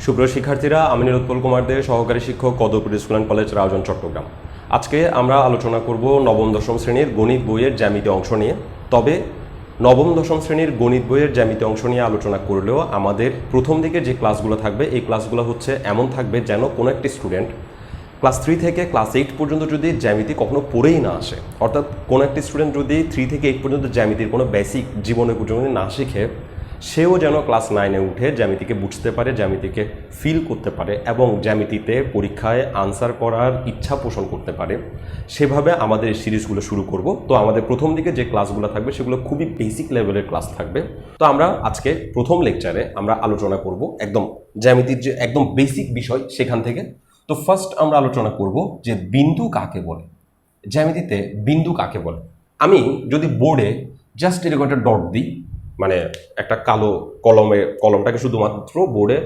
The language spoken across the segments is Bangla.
সুপ্রিয় শিক্ষার্থীরা, আমি নীলোৎপল কুমার দে, সহকারী শিক্ষক, Kadarpur school and college, Raozan, Chittagong. আজকে আমরা আলোচনা করব নবম দশম শ্রেণীর গণিত বইয়ের জ্যামিতি অংশ নিয়ে। তবে নবম দশম শ্রেণীর গণিত বইয়ের জ্যামিতি অংশ নিয়ে আলোচনা করলেও আমাদের প্রথম দিকে যে ক্লাসগুলো থাকবে, এই ক্লাসগুলো হচ্ছে এমন থাকবে যেন কোনো একটি স্টুডেন্ট ক্লাস 3 থেকে ক্লাস 8 পর্যন্ত যদি জ্যামিতি কখনো পড়েই না আসে, অর্থাৎ কোনো একটি স্টুডেন্ট যদি 3 থেকে 8 পর্যন্ত জ্যামিতির কোনো বেসিক জীবনে যদি না শিখে, সেও যেন ক্লাস 9-এ উঠে জ্যামিতিকে বুঝতে পারে, জ্যামিতিকে ফিল করতে পারে এবং জ্যামিতিতে পরীক্ষায় আনসার করার ইচ্ছা পোষণ করতে পারে। সেভাবে আমাদের এই সিরিজগুলো শুরু করব। তো আমাদের প্রথম দিকে যে ক্লাসগুলো থাকবে সেগুলো খুবই বেসিক লেভেলের ক্লাস থাকবে। তো আমরা আজকে প্রথম লেকচারে আমরা আলোচনা করব একদম জ্যামিতির যে একদম বেসিক বিষয় সেখান থেকে। তো ফার্স্ট আমরা আলোচনা করব যে বিন্দু কাকে বলে, জ্যামিতিতে বিন্দু কাকে বলে। আমি যদি বোর্ডে জাস্ট এরকম একটা ডট দিই, মানে একটা কালো কলমটাকে শুধুমাত্র বোর্ডে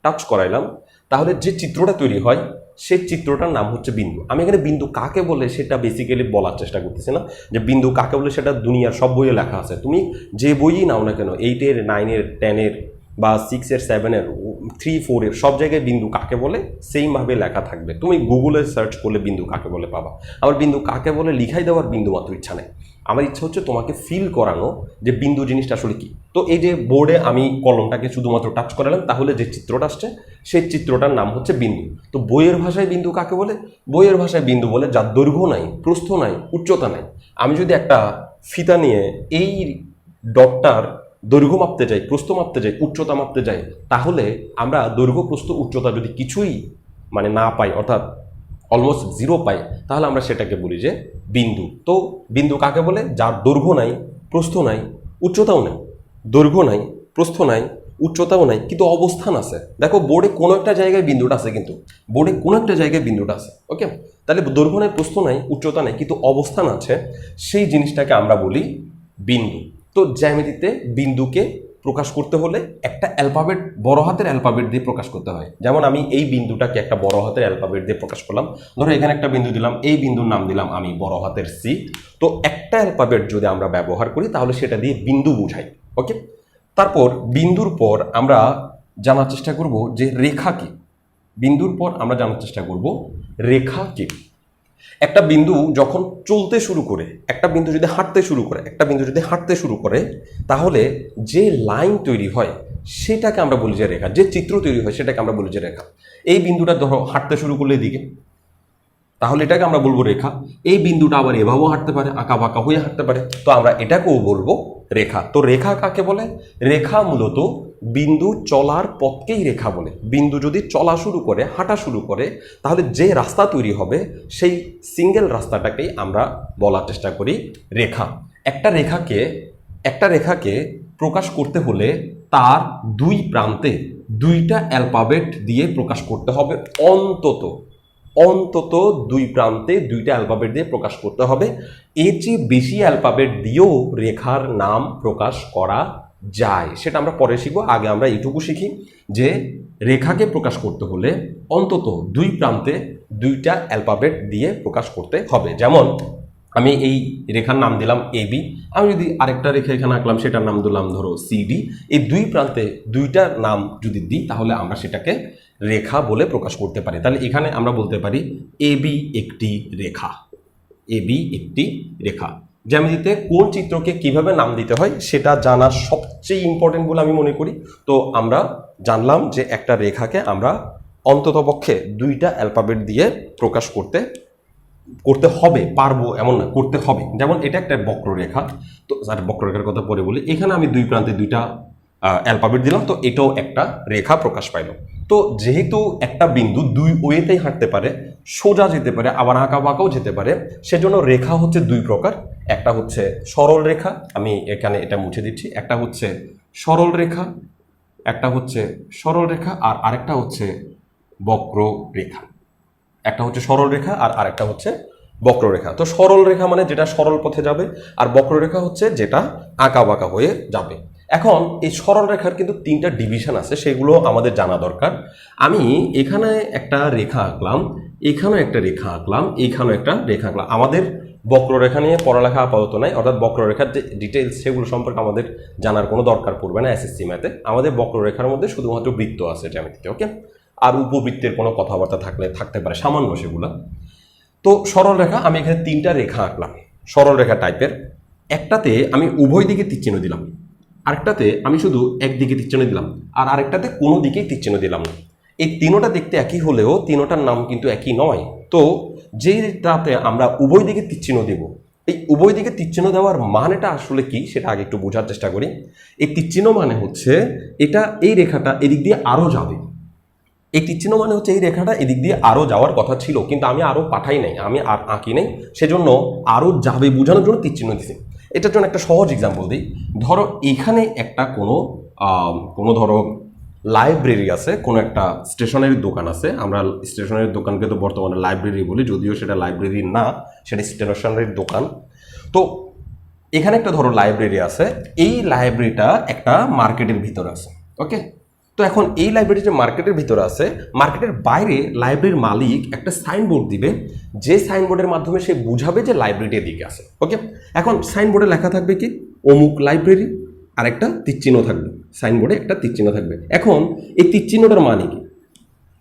টাচ করাইলাম, তাহলে যে চিত্রটা তৈরি হয় সেই চিত্রটার নাম হচ্ছে বিন্দু। আমি এখানে বিন্দু কাকে বলে সেটা বেসিক্যালি বলার চেষ্টা করতেছি না, যে বিন্দু কাকে বলে সেটা দুনিয়ার সব বইয়ে লেখা আছে। তুমি যে বইই নাও না কেন, 8-এর 9-এর 10-এর বা 6-এর 7-এর 3-4-এর সব জায়গায় বিন্দু কাকে বলে সেইমভাবে লেখা থাকবে। তুমি গুগলে সার্চ করলে বিন্দু কাকে বলে পাবা। আমার বিন্দু কাকে বলে লিখাই দেওয়ার বিন্দু মাত্র ইচ্ছা নেই, আমার ইচ্ছা হচ্ছে তোমাকে ফিল করানো যে বিন্দু জিনিসটা আসলে কি। তো এই যে বোর্ডে আমি কলমটাকে শুধুমাত্র টাচ করালাম, তাহলে যে চিত্রটা আসছে সেই চিত্রটার নাম হচ্ছে বিন্দু। তো বইয়ের ভাষায় বিন্দু কাকে বলে? বইয়ের ভাষায় বিন্দু বলে যার দৈর্ঘ্য নাই, প্রস্থ নাই, উচ্চতা নাই। আমি যদি একটা ফিতা নিয়ে এই ডটটার দৈর্ঘ্য মাপতে যাই, প্রস্থ মাপতে যাই, উচ্চতা মাপতে যাই, তাহলে আমরা দৈর্ঘ্য, প্রস্থ, উচ্চতা যদি কিছুই মানে না পাই, অর্থাৎ অলমোস্ট জিরো পাই, তাহলে আমরা সেটাকে বলি যে বিন্দু। তো বিন্দু কাকে বলে? যার দৈর্ঘ্য নাই, প্রস্থ নাই, উচ্চতাও নাই। দৈর্ঘ্য নাই, প্রস্থ নাই, উচ্চতাও নাই, কিন্তু অবস্থান আছে। দেখো বোর্ডে কোনো একটা জায়গায় বিন্দুটা আছে, কিন্তু বোর্ডে কোনো একটা জায়গায় বিন্দুটা আছে। ওকে, তাহলে দৈর্ঘ্য নাই, প্রস্থ নাই, উচ্চতা নাই, কিন্তু অবস্থান আছে, সেই জিনিসটাকে আমরা বলি বিন্দু। তো জ্যামিতিতে বিন্দুকে প্রকাশ করতে হলে একটা অ্যালফাবেট, বড় হাতের অ্যালফাবেট দিয়ে প্রকাশ করতে হয়। যেমন আমি এই বিন্দুটাকে একটা বড় হাতের অ্যালফাবেট দিয়ে প্রকাশ করলাম। ধরো এখানে একটা বিন্দু দিলাম, এই বিন্দুর নাম দিলাম আমি বড় হাতের সি। তো একটা অ্যালফাবেট যদি আমরা ব্যবহার করি তাহলে সেটা দিয়ে বিন্দু বুঝাই। ওকে, তারপর বিন্দুর পর আমরা জানার চেষ্টা করব যে রেখা কি। বিন্দুর পর আমরা জানার চেষ্টা করব রেখা কি। একটা বিন্দু যখন চলতে শুরু করে, একটা বিন্দু যদি হাঁটতে শুরু করে, একটা বিন্দু যদি হাঁটতে শুরু করে, তাহলে যে লাইন তৈরি হয় সেটাকে আমরা বলি যে রেখা। যে চিত্র তৈরি হয় সেটাকে আমরা বলি যে রেখা। এই বিন্দুটা ধরো হাঁটতে শুরু করলে এদিকে, তাহলে এটাকে আমরা বলবো রেখা। এই বিন্দুটা আবার এভাবেও হাঁটতে পারে, আঁকা বাঁকা হয়ে হাঁটতে পারে, তো আমরা এটাকেও বলবো রেখা। তো রেখা কাকে বলে? রেখা মূলত বিন্দু চলার পথকেই রেখা বলে। বিন্দু যদি চলা শুরু করে, হাঁটা শুরু করে, তাহলে যে রাস্তা তৈরি হবে সেই সিঙ্গেল রাস্তাটাকেই আমরা বলার চেষ্টা করি রেখা। একটা রেখাকে প্রকাশ করতে হলে তার দুই প্রান্তে দুইটা অ্যালফাবেট দিয়ে প্রকাশ করতে হবে। অন্তত দুই প্রান্তে দুইটা অ্যালফাবেট দিয়ে প্রকাশ করতে হবে। এর চেয়ে বেশি অ্যালফাবেট দিয়েও রেখার নাম প্রকাশ করা যায়, সেটা আমরা পরে শিখবো। আগে আমরা এইটুকু শিখি যে রেখাকে প্রকাশ করতে হলে অন্তত দুই প্রান্তে দুইটা অ্যালফাবেট দিয়ে প্রকাশ করতে হবে। যেমন আমি এই রেখার নাম দিলাম এবি, আমি যদি আরেকটা রেখা এখানে আঁকলাম সেটার নাম দিলাম ধরো সিডি। এই দুই প্রান্তে দুইটার নাম যদি দিই তাহলে আমরা সেটাকে রেখা বলে প্রকাশ করতে পারি। তাহলে এখানে আমরা বলতে পারি এবি একটি রেখা। এবি একটি রেখা। জ্যামিতিতে কোন চিত্রকে কিভাবে নাম দিতে হয় সেটা জানা সবচেয়ে ইম্পর্টেন্ট বলে আমি মনে করি। তো আমরা জানলাম যে একটা রেখাকে আমরা অন্ততপক্ষে দুইটা অ্যালফাবেট দিয়ে প্রকাশ করতে হবে, পারবো এমন না, করতে হবে। যেমন এটা একটা বক্ররেখা, তো বক্ররেখার কথা পরে বলি। এখানে আমি দুই প্রান্তে দুইটা অ্যালফাবেট দিলাম, তো এটাও একটা রেখা প্রকাশ পাইল। তো যেহেতু একটা বিন্দু দুই ওয়েতেই হাঁটতে পারে, সোজা যেতে পারে আবার আঁকা বাঁকাও যেতে পারে, সেজন্য রেখা হচ্ছে দুই প্রকার। একটা হচ্ছে সরল রেখা, আমি এখানে এটা মুছে দিচ্ছি। একটা হচ্ছে সরল রেখা, আর আরেকটা হচ্ছে বক্ররেখা। একটা হচ্ছে সরল রেখা আর আরেকটা হচ্ছে বক্ররেখা। তো সরল রেখা মানে যেটা সরল পথে যাবে, আর বক্ররেখা হচ্ছে যেটা আঁকা বাঁকা হয়ে যাবে। এখন এই সরল রেখার কিন্তু তিনটা ডিভিশন আছে, সেগুলো আমাদের জানা দরকার। আমি এখানে একটা রেখা আঁকলাম, এখানেও একটা রেখা আঁকলাম, এইখানেও একটা রেখা আঁকলাম। আমাদের বক্ররেখা নিয়ে পড়ালেখা আপাতত নাই, অর্থাৎ বক্ররেখার যে ডিটেলস সেগুলো সম্পর্কে আমাদের জানার কোনো দরকার পড়বে না এসএসসি ম্যাথে। আমাদের বক্ররেখার মধ্যে শুধুমাত্র বৃত্ত আছে জ্যামিতিতে, ওকে। আর উপবৃত্তের কোনো কথাবার্তা থাকতে পারে সামান্য সেগুলো। তো সরল রেখা, আমি এখানে 3টা রেখা আঁকলাম সরল রেখা টাইপের। একটাতে আমি উভয় দিকে তীরচিহ্ন দিলাম, আরেকটাতে আমি শুধু একদিকে তীরচিহ্ন দিলাম, আর আরেকটাতে কোনো দিকেই তীরচিহ্ন দিলাম না। এই তিনোটা দেখতে একই হলেও তিনোটার নাম কিন্তু একই নয়। তো যেটাতে আমরা উভয় দিকে তীরচিহ্ন দেব, এই উভয় দিকে তীরচিহ্ন দেওয়ার মানেটা আসলে কি সেটা আগে একটু বোঝার চেষ্টা করি। এই তীরচিহ্ন মানে হচ্ছে এটা, এই রেখাটা এদিক দিয়ে আরও যাবে। এই তীরচিহ্ন মানে হচ্ছে এই রেখাটা এদিক দিয়ে আরও যাওয়ার কথা ছিল, কিন্তু আমি আরও পাঠাই নাই, আমি আর আঁকি নাই, সেজন্য আরও যাবে বোঝানোর জন্য তীরচিহ্ন দিছি। এটার জন্য একটা সহজ এক্সাম্পল দিই। ধরো এখানে একটা কোনো ধরো লাইব্রেরি আছে, কোনো একটা স্টেশনারি দোকান আছে। আমরা স্টেশনারি দোকানকে তো বর্তমানে লাইব্রেরি বলি, যদিও সেটা লাইব্রেরি না, সেটা স্টেশনারির দোকান। তো এখানে একটা ধরো লাইব্রেরি আছে, এই লাইব্রেরিটা একটা মার্কেটের ভিতরে আছে, ওকে। তো এখন এই লাইব্রেরি যে মার্কেটের ভিতরে আছে, মার্কেটের বাইরে লাইব্রেরির মালিক একটা সাইনবোর্ড দিবে, যে সাইনবোর্ডের মাধ্যমে সে বুঝাবে যে লাইব্রেরিটি এদিকে আছে, ওকে। এখন সাইনবোর্ডে লেখা থাকবে কি অমুক লাইব্রেরি, আর একটা তীরচিহ্ন থাকবে, সাইনবোর্ডে একটা তীরচিহ্ন থাকবে। এখন এই তীরচিহ্নটার মানে কি?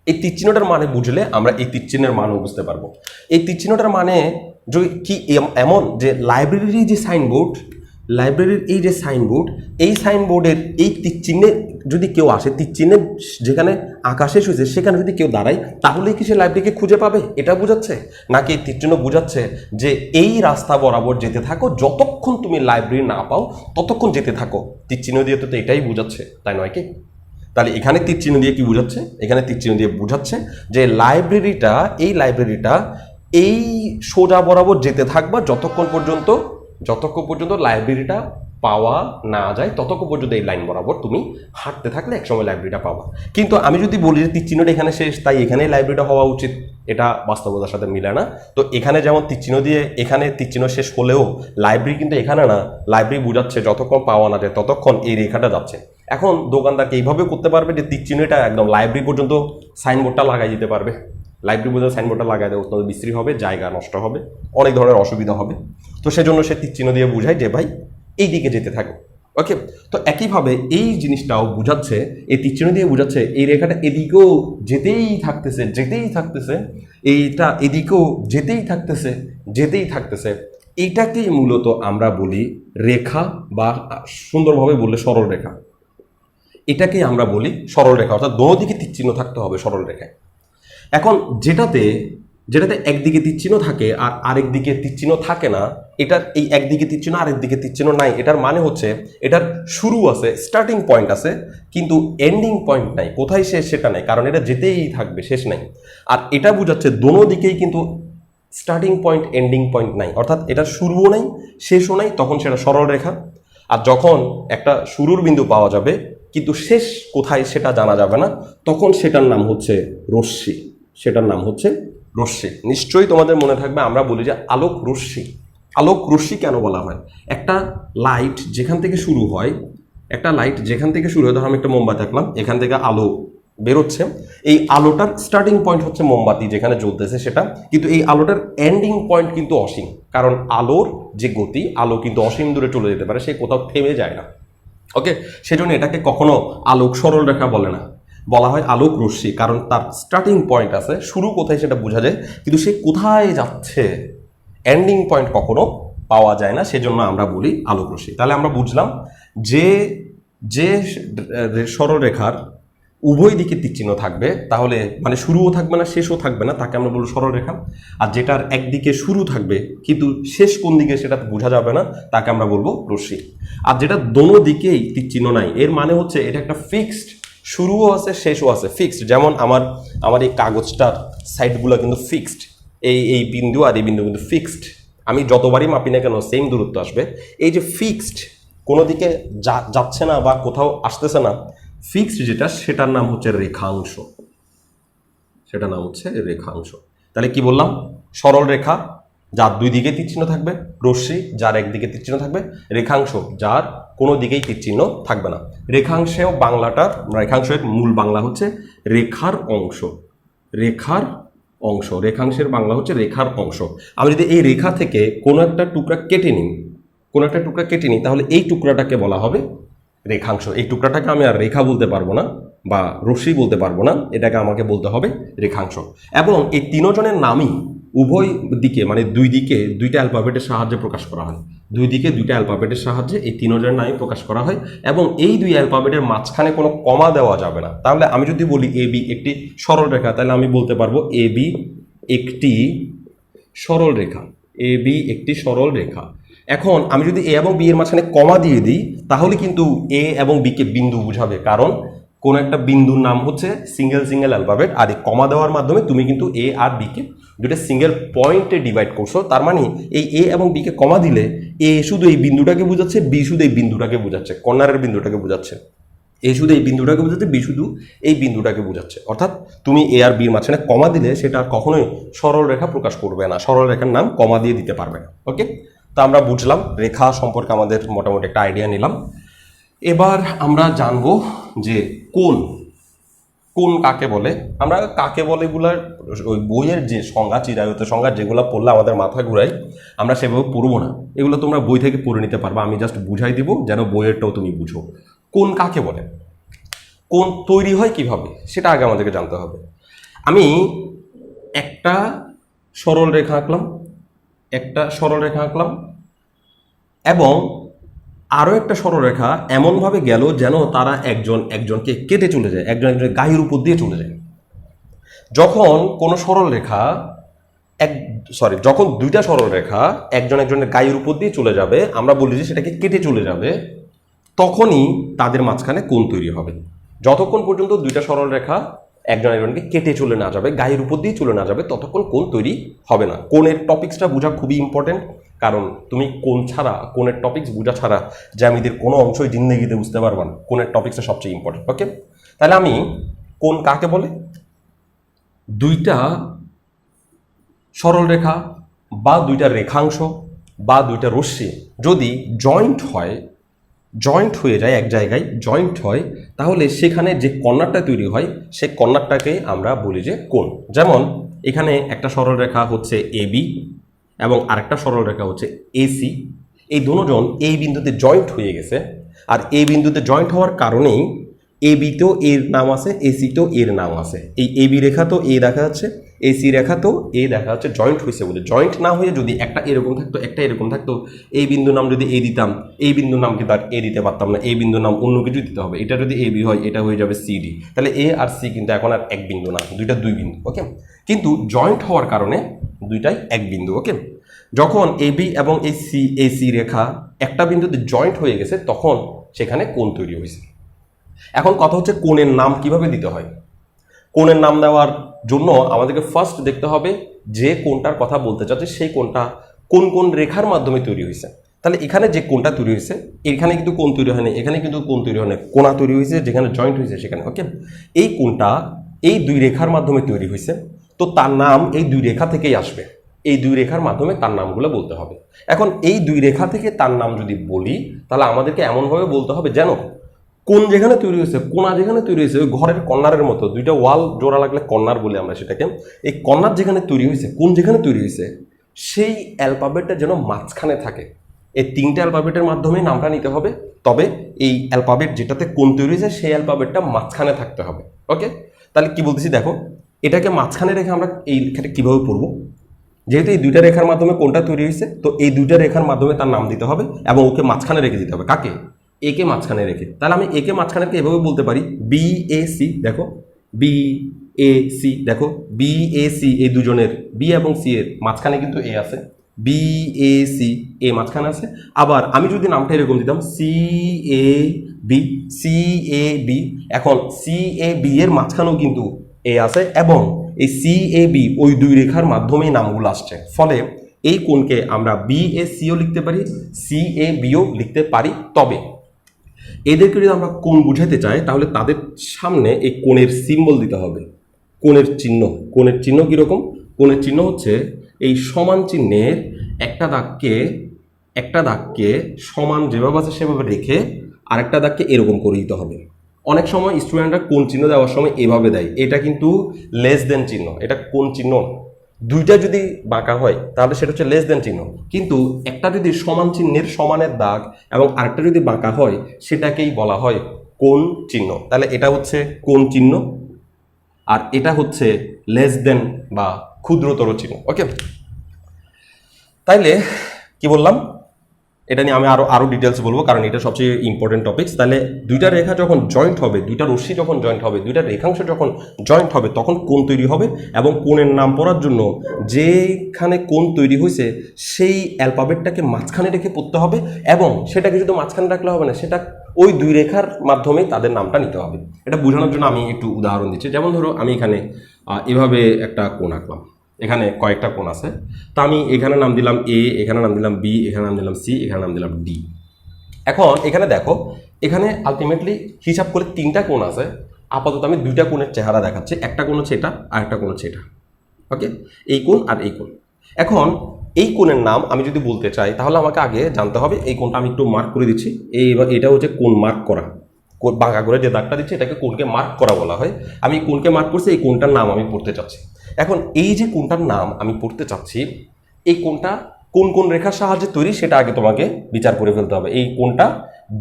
এই তীরচিহ্নটার মানে বুঝলে আমরা এই তীরচিহ্নের মানও বুঝতে পারবো। এই তীরচিহ্নটার মানে কি এমন যে লাইব্রেরির যে সাইনবোর্ড, লাইব্রেরির এই যে সাইনবোর্ড, এই সাইনবোর্ডের এই তীরচিহ্নে যদি কেউ আসে, তীরচিহ্নে যেখানে আঁকা শেষ হয়েছে সেখানে যদি কেউ দাঁড়ায়, তাহলেই কি সে লাইব্রেরিকে খুঁজে পাবে? এটা বোঝাচ্ছে নাকি এই তীরচিহ্ন বোঝাচ্ছে যে এই রাস্তা বরাবর যেতে থাকো, যতক্ষণ তুমি লাইব্রেরি না পাও ততক্ষণ যেতে থাকো? তীরচিহ্ন দিয়ে তো এটাই বোঝাচ্ছে, তাই নয় কি? তাহলে এখানে তীরচিহ্ন দিয়ে কি বোঝাচ্ছে? এখানে তীরচিহ্ন দিয়ে বোঝাচ্ছে যে লাইব্রেরিটা, এই লাইব্রেরিটা এই সোজা বরাবর যেতে থাকবা যতক্ষণ পর্যন্ত লাইব্রেরিটা পাওয়া না যায়, ততক্ষণ পর্যন্ত এই লাইন বরাবর তুমি হাঁটতে থাকলে একসময় লাইব্রেরিটা পাবা। কিন্তু আমি যদি বলি যে তীরচিহ্নটা এখানে শেষ, তাই এখানেই লাইব্রেরিটা হওয়া উচিত, এটা বাস্তবতার সাথে মিলে না। তো এখানে যেমন তীরচিহ্ন দিয়ে এখানে তীরচিহ্ন শেষ হলেও লাইব্রেরি কিন্তু এখানে না, লাইব্রেরি বোঝাচ্ছে যতক্ষণ পাওয়া না যায় ততক্ষণ এই রেখাটা যাচ্ছে। এখন দোকানদারকে এইভাবে করতে পারবে যে তীরচিহ্নটা একদম লাইব্রেরি পর্যন্ত সাইনবোর্ডটা লাগাই দিতে পারবে। লাইব্রেরি পর্যন্ত সাইনবোর্ডটা লাগাই দেয়, অত্যন্ত বিশ্রী হবে, জায়গা নষ্ট হবে, অনেক ধরনের অসুবিধা হবে। তো সেজন্য সে তীরচিহ্ন দিয়ে বোঝায় যে ভাই এই দিকে যেতে থাকো, ওকে। তো একইভাবে এই জিনিসটাও বোঝাচ্ছে, এই তীরচিহ্ন দিয়ে বোঝাচ্ছে এই রেখাটা এদিকেও যেতেই থাকতেছে, এইটা এদিকেও যেতেই থাকতেছে। এইটাকেই মূলত আমরা বলি রেখা, বা সুন্দরভাবে বললে সরল রেখা। এটাকেই আমরা বলি সরল রেখা, অর্থাৎ দোনো দিকে তীরচিহ্ন থাকতে হবে সরল রেখায়। এখন যেটাতে একদিকে তীরচিহ্ন থাকে আর আরেক দিকে তীরচিহ্ন থাকে না, এটার এই একদিকে তীরচিহ্ন আরেক দিকে তীরচিহ্ন নাই, এটার মানে হচ্ছে এটার শুরু আছে, স্টার্টিং পয়েন্ট আছে, কিন্তু এন্ডিং পয়েন্ট নাই। কোথায় শেষ সেটা নাই, কারণ এটা যেতেই থাকবে, শেষ নাই। আর এটা বোঝাচ্ছে দোনো দিকেই কিন্তু স্টার্টিং পয়েন্ট এন্ডিং পয়েন্ট নাই, অর্থাৎ এটার শুরুও নাই শেষও নাই, তখন সেটা সরল রেখা। আর যখন একটা শুরুর বিন্দু পাওয়া যাবে কিন্তু শেষ কোথায় সেটা জানা যাবে না, তখন সেটার নাম হচ্ছে রশ্মি। নিশ্চয়ই তোমাদের মনে থাকবে আমরা বলি যে আলোক রশ্মি কেন বলা হয়? একটা লাইট যেখান থেকে শুরু হয়, ধরো আমি একটা মোমবাতি আঁকলাম, এখান থেকে আলো বেরোচ্ছে, এই আলোটার স্টার্টিং পয়েন্ট হচ্ছে মোমবাতি যেখানে জ্বলতেছে সেটা, কিন্তু এই আলোটার এন্ডিং পয়েন্ট কিন্তু অসীম, কারণ আলোর যে গতি, আলো কিন্তু অসীম দূরে চলে যেতে পারে, সে কোথাও থেমে যায় না, ওকে। সেজন্য এটাকে কখনো আলোক সরল রেখা বলে না, বলা হয় আলোক রশ্মি, কারণ তার স্টার্টিং পয়েন্ট আছে, শুরু কোথায় সেটা বোঝা যায়, কিন্তু সে কোথায় যাচ্ছে এন্ডিং পয়েন্ট কখনো পাওয়া যায় না, সেজন্য আমরা বলি আলোক রশ্মি। তাহলে আমরা বুঝলাম যে সরল রেখার উভয় দিকে তীরচিহ্ন থাকবে, তাহলে মানে শুরুও থাকবে না শেষও থাকবে না, তাকে আমরা বলবো সরল রেখা। আর যেটার একদিকে শুরু থাকবে কিন্তু শেষ কোন দিকে সেটা বোঝা যাবে না, তাকে আমরা বলবো রশ্মি। আর যেটা দোনো দিকেই তীরচিহ্ন নাই, এর মানে হচ্ছে এটা একটা ফিক্সড, শুরুও আছে শেষও আছে, ফিক্সড। যেমন আমার এই কাগজটার সাইডগুলো কিন্তু ফিক্সড, এই বিন্দু আর এই বিন্দু কিন্তু ফিক্সড, আমি যতবারই মাপি না কেন সেম দূরত্ব আসবে। এই যে ফিক্সড, কোনো দিকে যাচ্ছে না বা কোথাও আসতেছে না, ফিক্সড যেটা, সেটার নাম হচ্ছে রেখাংশ। তাহলে কি বললাম? সরল রেখা যার দুই দিকে তীরচিহ্ন থাকবে, রশ্মি যার একদিকে তীরচিহ্ন থাকবে, রেখাংশ যার কোনো দিকেই তীরচিহ্ন থাকবে না। রেখাংশের মূল বাংলা হচ্ছে রেখার অংশ, রেখাংশের বাংলা হচ্ছে রেখার অংশ। আমি যদি এই রেখা থেকে কোনো একটা টুকরা কেটে নিই, তাহলে এই টুকরাটাকে বলা হবে রেখাংশ। এই টুকরাটাকে আমি আর রেখা বলতে পারবো না বা রশ্মি বলতে পারবো না, এটাকে আমাকে বলতে হবে রেখাংশ। এবং এই তিনজনের নামই উভয় দিকে মানে দুই দিকে দুইটা অ্যালফাবেটের সাহায্যে প্রকাশ করা হয়। দুই দিকে দুইটা অ্যালফাবেটের সাহায্যে এই তিনজনের নামই প্রকাশ করা হয় এবং এই দুই অ্যালফাবেটের মাঝখানে কোনো কমা দেওয়া যাবে না। তাহলে আমি যদি বলি এ বি একটি সরল রেখা, তাহলে আমি বলতে পারবো এ বি একটি সরল রেখা, এ বি একটি সরল রেখা। এখন আমি যদি এ এবং বি এর মাঝখানে কমা দিয়ে দিই তাহলে কিন্তু এ এবং বি কে বিন্দু বুঝাবে, কারণ কোন একটা বিন্দুর নাম হচ্ছে সিঙ্গেল অ্যালফাবেট, আর এই কমা দেওয়ার মাধ্যমে তুমি কিন্তু এ আর বি কে দুটো সিঙ্গেল পয়েন্টে ডিভাইড করছো। তার মানে এই এ এবং বি কে কমা দিলে এ শুধু এই বিন্দুটাকে বোঝাচ্ছে, বি শুধু এই বিন্দুটাকে বোঝাচ্ছে, কর্নারের বিন্দুটাকে বোঝাচ্ছে। এ শুধু এই বিন্দুটাকে বোঝাচ্ছে, বি শুধু এই বিন্দুটাকে বোঝাচ্ছে। অর্থাৎ তুমি এ আর বির মাঝখানে কমা দিলে সেটা আর কখনোই সরল রেখা প্রকাশ করবে না, সরল রেখার নাম কমা দিয়ে দিতে পারবে না। ওকে, তো আমরা বুঝলাম রেখা সম্পর্কে, আমাদের মোটামুটি একটা আইডিয়া নিলাম। এবার আমরা জানবো যে কোন কাকে বলে। আমরা কাকে বলে এগুলার ওই বইয়ের যে সংজ্ঞা, চিরায়ত সংজ্ঞা যেগুলো পড়লে আমাদের মাথা ঘুরাই, আমরা সেভাবে পড়বো না, এগুলো তোমরা বই থেকে পড়ে নিতে পারবে। আমি জাস্ট বুঝাই দিব যেন বইয়েরটাও তুমি বুঝো। কোন কাকে বলে, কোন তৈরি হয় কিভাবে, সেটা আগে আমাদেরকে জানতে হবে। আমি একটা সরল রেখা আঁকলাম, এবং আরও একটা সরলরেখা এমনভাবে গেল যেন তারা একজনকে কেটে চলে যায়, একজনের গায়ের উপর দিয়ে চলে যায়। যখন কোনো যখন দুইটা সরলরেখা একজনের গায়ের উপর দিয়ে চলে যাবে, আমরা বলি যে সেটাকে কেটে চলে যাবে, তখনই তাদের মাঝখানে কোণ তৈরি হবে। যতক্ষণ পর্যন্ত দুইটা সরলরেখা একজনকে কেটে চলে না যাবে, গায়ের উপর দিয়ে চলে না যাবে, ততক্ষণ কোণ তৈরি হবে না। কোণের টপিক্সটা বোঝা খুবই ইম্পর্টেন্ট, কারণ তুমি কোণের টপিক্স বোঝা ছাড়া জ্যামিতির কোনো অংশই জিন্দেগিতে বুঝতে পারবা না। কোণের টপিক্সটা সবচেয়ে ইম্পর্টেন্ট। ওকে, তাহলে আমি কোণ কাকে বলে? দুইটা সরল রেখা বা দুইটা রেখাংশ বা দুইটা রশ্মি যদি জয়েন্ট হয়ে যায়, এক জায়গায় জয়েন্ট হয়, তাহলে সেখানে যে কর্নারটা তৈরি হয় সেই কর্নারটাকে আমরা বলি যে কোণ। যেমন এখানে একটা সরল রেখা হচ্ছে এ বি এবং আরেকটা সরল রেখা হচ্ছে এসি। এই দুজন এই বিন্দুতে জয়েন্ট হয়ে গেছে, আর এই বিন্দুতে জয়েন্ট হওয়ার কারণেই এ বিতেও এর নাম আছে, এসিতেও এর নাম আছে। এই এ বি রেখা তো এ দেখা যাচ্ছে, এসি রেখা তো এ দেখা যাচ্ছে, জয়েন্ট হয়েছে বলে। জয়েন্ট না হয়ে যদি একটা এরকম থাকতো একটা এরকম থাকতো, এই বিন্দুর নাম যদি এ দিতাম, এই বিন্দুর নাম কিন্তু আর এ দিতে পারতাম না, এই বিন্দুর নাম অন্য কিছু দিতে হবে। এটা যদি এ বি হয় এটা হয়ে যাবে সিডি, তাহলে এ আর সি কিন্তু এখন আর এক বিন্দু না, দুই বিন্দু। ওকে, কিন্তু জয়েন্ট হওয়ার কারণে দুইটাই এক বিন্দু। ওকে, যখন এ বি এবং এসি রেখা একটা বিন্দুতে জয়েন্ট হয়ে গেছে তখন সেখানে কোণ তৈরি হয়েছে। এখন কথা হচ্ছে কোণের নাম কিভাবে দিতে হয়। কোণের নাম দেওয়ার জন্য আমাদেরকে ফার্স্ট দেখতে হবে যে কোণটার কথা বলতে চাচ্ছে সেই কোণটা কোন রেখার মাধ্যমে তৈরি হয়েছে। তাহলে এখানে যে কোণটা তৈরি হয়েছে, এখানে কিন্তু কোণ তৈরি হয়নি, এখানে কিন্তু কোণ তৈরি হয়নি, কোণা তৈরি হয়েছে যেখানে জয়েন্ট হয়েছে সেখানে। ওকে, এই কোণটা এই দুই রেখার মাধ্যমে তৈরি হয়েছে, তো তার নাম এই দুই রেখা থেকেই আসবে। এই দুই রেখার মাধ্যমে তার নামগুলো বলতে হবে। এখন এই দুই রেখা থেকে তার নাম যদি বলি, তাহলে আমাদেরকে এমনভাবে বলতে হবে যেন কোণ যেখানে তৈরি হয়েছে, কোণা যেখানে তৈরি হয়েছে, ওই ঘরের কর্নারের মতো, দুইটা ওয়াল জোড়া লাগলে কর্নার বলি আমরা সেটাকে। এই কর্নার যেখানে তৈরি হয়েছে, কোণ যেখানে তৈরি হয়েছে, সেই অ্যালফাবেটটা যেন মাঝখানে থাকে। এই তিনটে অ্যালফাবেটের মাধ্যমে নামটা নিতে হবে, তবে এই অ্যালফাবেট যেটাতে কোণ তৈরি হয়েছে সেই অ্যালফাবেটটা মাঝখানে থাকতে হবে। ওকে, তাহলে কি বলতেছি দেখো, এটাকে মাঝখানে রেখে আমরা এই রেখাটা কীভাবে পড়বো। যেহেতু এই দুইটা রেখার মাধ্যমে কোণটা তৈরি হয়েছে, তো এই দুইটা রেখার মাধ্যমে তার নাম দিতে হবে এবং ওকে মাঝখানে রেখে দিতে হবে। কাকে? একে মাঝখানে রেখে। তাহলে আমি একে মাঝখানে রেখে এভাবে বলতে পারি বি এ সি। দেখো বি এ সি, দেখো বি এ সি, এই দুজনের বি এবং সি এর মাঝখানে কিন্তু এ আছে, বি এ সি, এ মাঝখানে আছে। আবার আমি যদি নামটা এরকম দিতাম C A B, C A B, এখন সি এ বি এর মাঝখানেও কিন্তু এ আছে এবং এই সি এ বি ওই দুই রেখার মাধ্যমেই নামগুলো আসছে। ফলে এই কোণকে আমরা বি এ সিও লিখতে পারি, সি এ বিও লিখতে পারি। তবে এদেরকে যদি আমরা কোণ বুঝাতে চাই তাহলে তাদের সামনে এই কোণের সিম্বল দিতে হবে, কোণের চিহ্ন। কোণের চিহ্ন কীরকম? কোণের চিহ্ন হচ্ছে এই সমান চিহ্নের একটা দাগকে সমান যেভাবে আছে সেভাবে রেখে আরেকটা দাগকে এরকম করে দিতে হবে। অনেক সময় স্টুডেন্টরা কোণ চিহ্ন দেওয়ার সময় এভাবে দেয়, এটা কিন্তু লেস দেন চিহ্ন, এটা কোণ চিহ্ন। দুইটা যদি বাঁকা হয় তাহলে সেটা হচ্ছে লেস দেন চিহ্ন, কিন্তু একটা যদি সমান চিহ্নের সমানের দাগ এবং আরেকটা যদি বাঁকা হয় সেটাকেই বলা হয় কোণ চিহ্ন। তাহলে এটা হচ্ছে কোণ চিহ্ন আর এটা হচ্ছে লেস দেন বা ক্ষুদ্রতর চিহ্ন। ওকে, তাইলে কি বললাম, এটা নিয়ে আমি আরো ডিটেলস বলবো কারণ এটা সবচেয়ে ইম্পর্টেন্ট টপিকস। তাহলে দুইটা রেখা যখন জয়েন্ট হবে, দুইটা রশ্মি যখন জয়েন্ট হবে, দুইটা রেখাংশ যখন জয়েন্ট হবে তখন কোণ তৈরি হবে এবং কোণের নাম পড়ার জন্য যেখানে কোণ তৈরি হয়েছে সেই অ্যালফাবেটটাকে মাঝখানে রেখে পড়তে হবে এবং সেটাকে শুধু মাঝখানে রাখলে হবে না, সেটা ওই দুই রেখার মাধ্যমেই তাদের নামটা নিতে হবে। এটা বোঝানোর জন্য আমি একটু উদাহরণ দিচ্ছি। যেমন ধরো আমি এখানে এভাবে একটা কোণ আঁকলাম, এখানে কয়েকটা কোণ আছে, তা আমি এখানে নাম দিলাম এ, এখানে নাম দিলাম বি, এখানে নাম দিলাম সি, এখানে নাম দিলাম ডি। এখন এখানে দেখো, এখানে আলটিমেটলি হিসাব করে তিনটা কোণ আছে। আপাতত আমি দুইটা কোণের চেহারা দেখাচ্ছি, একটা কোণ হচ্ছে এটা আর একটা কোণ হচ্ছে এটা। ওকে, এই কোণ আর এই কোণ। এখন এই কোণের নাম আমি যদি বলতে চাই তাহলে আমাকে আগে জানতে হবে, এই কোণটা আমি একটু মার্ক করে দিচ্ছি, এটা হচ্ছে কোণ মার্ক করা, বাঁকা করে যে দাগটা দিচ্ছে এটাকে কোণকে মার্ক করা বলা হয়। আমি কোণকে মার্ক করছি, এই কোণটার নাম আমি পড়তে চাচ্ছি। এখন এই যে কোণটার নাম আমি পড়তে চাচ্ছি, এই কোণটা কোন কোন রেখার সাহায্যে তৈরি সেটা আগে তোমাকে বিচার করে ফেলতে হবে। এই কোণটা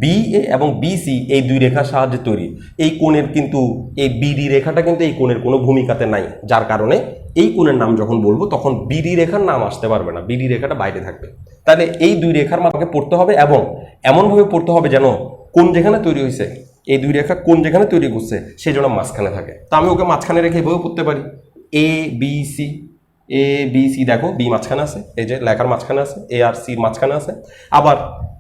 বি এ এবং বিসি এই দুই রেখার সাহায্যে তৈরি। এই কোণের কিন্তু এই বিডি রেখাটা কিন্তু এই কোণের কোনো ভূমিকাতে নাই, যার কারণে এই কোণের নাম যখন বলবো তখন বিডি রেখার নাম আসতে পারবে না, বিডি রেখাটা বাইরে থাকবে। তাহলে এই দুই রেখার মাঝে পড়তে হবে এবং এমনভাবে পড়তে হবে যেন কোণ যেখানে তৈরি হয়েছে, এই দুই রেখা কোণ যেখানে তৈরি করছে সেই জন্য মাঝখানে থাকে। তা আমি ওকে মাঝখানে রেখে এভাবে পড়তে পারি, A B C, A B C, দেখো বি মাঝখানে আছে, এই যে লেখার মাঝখানে আছে, এ আর সির মাঝখানে আছে। আবার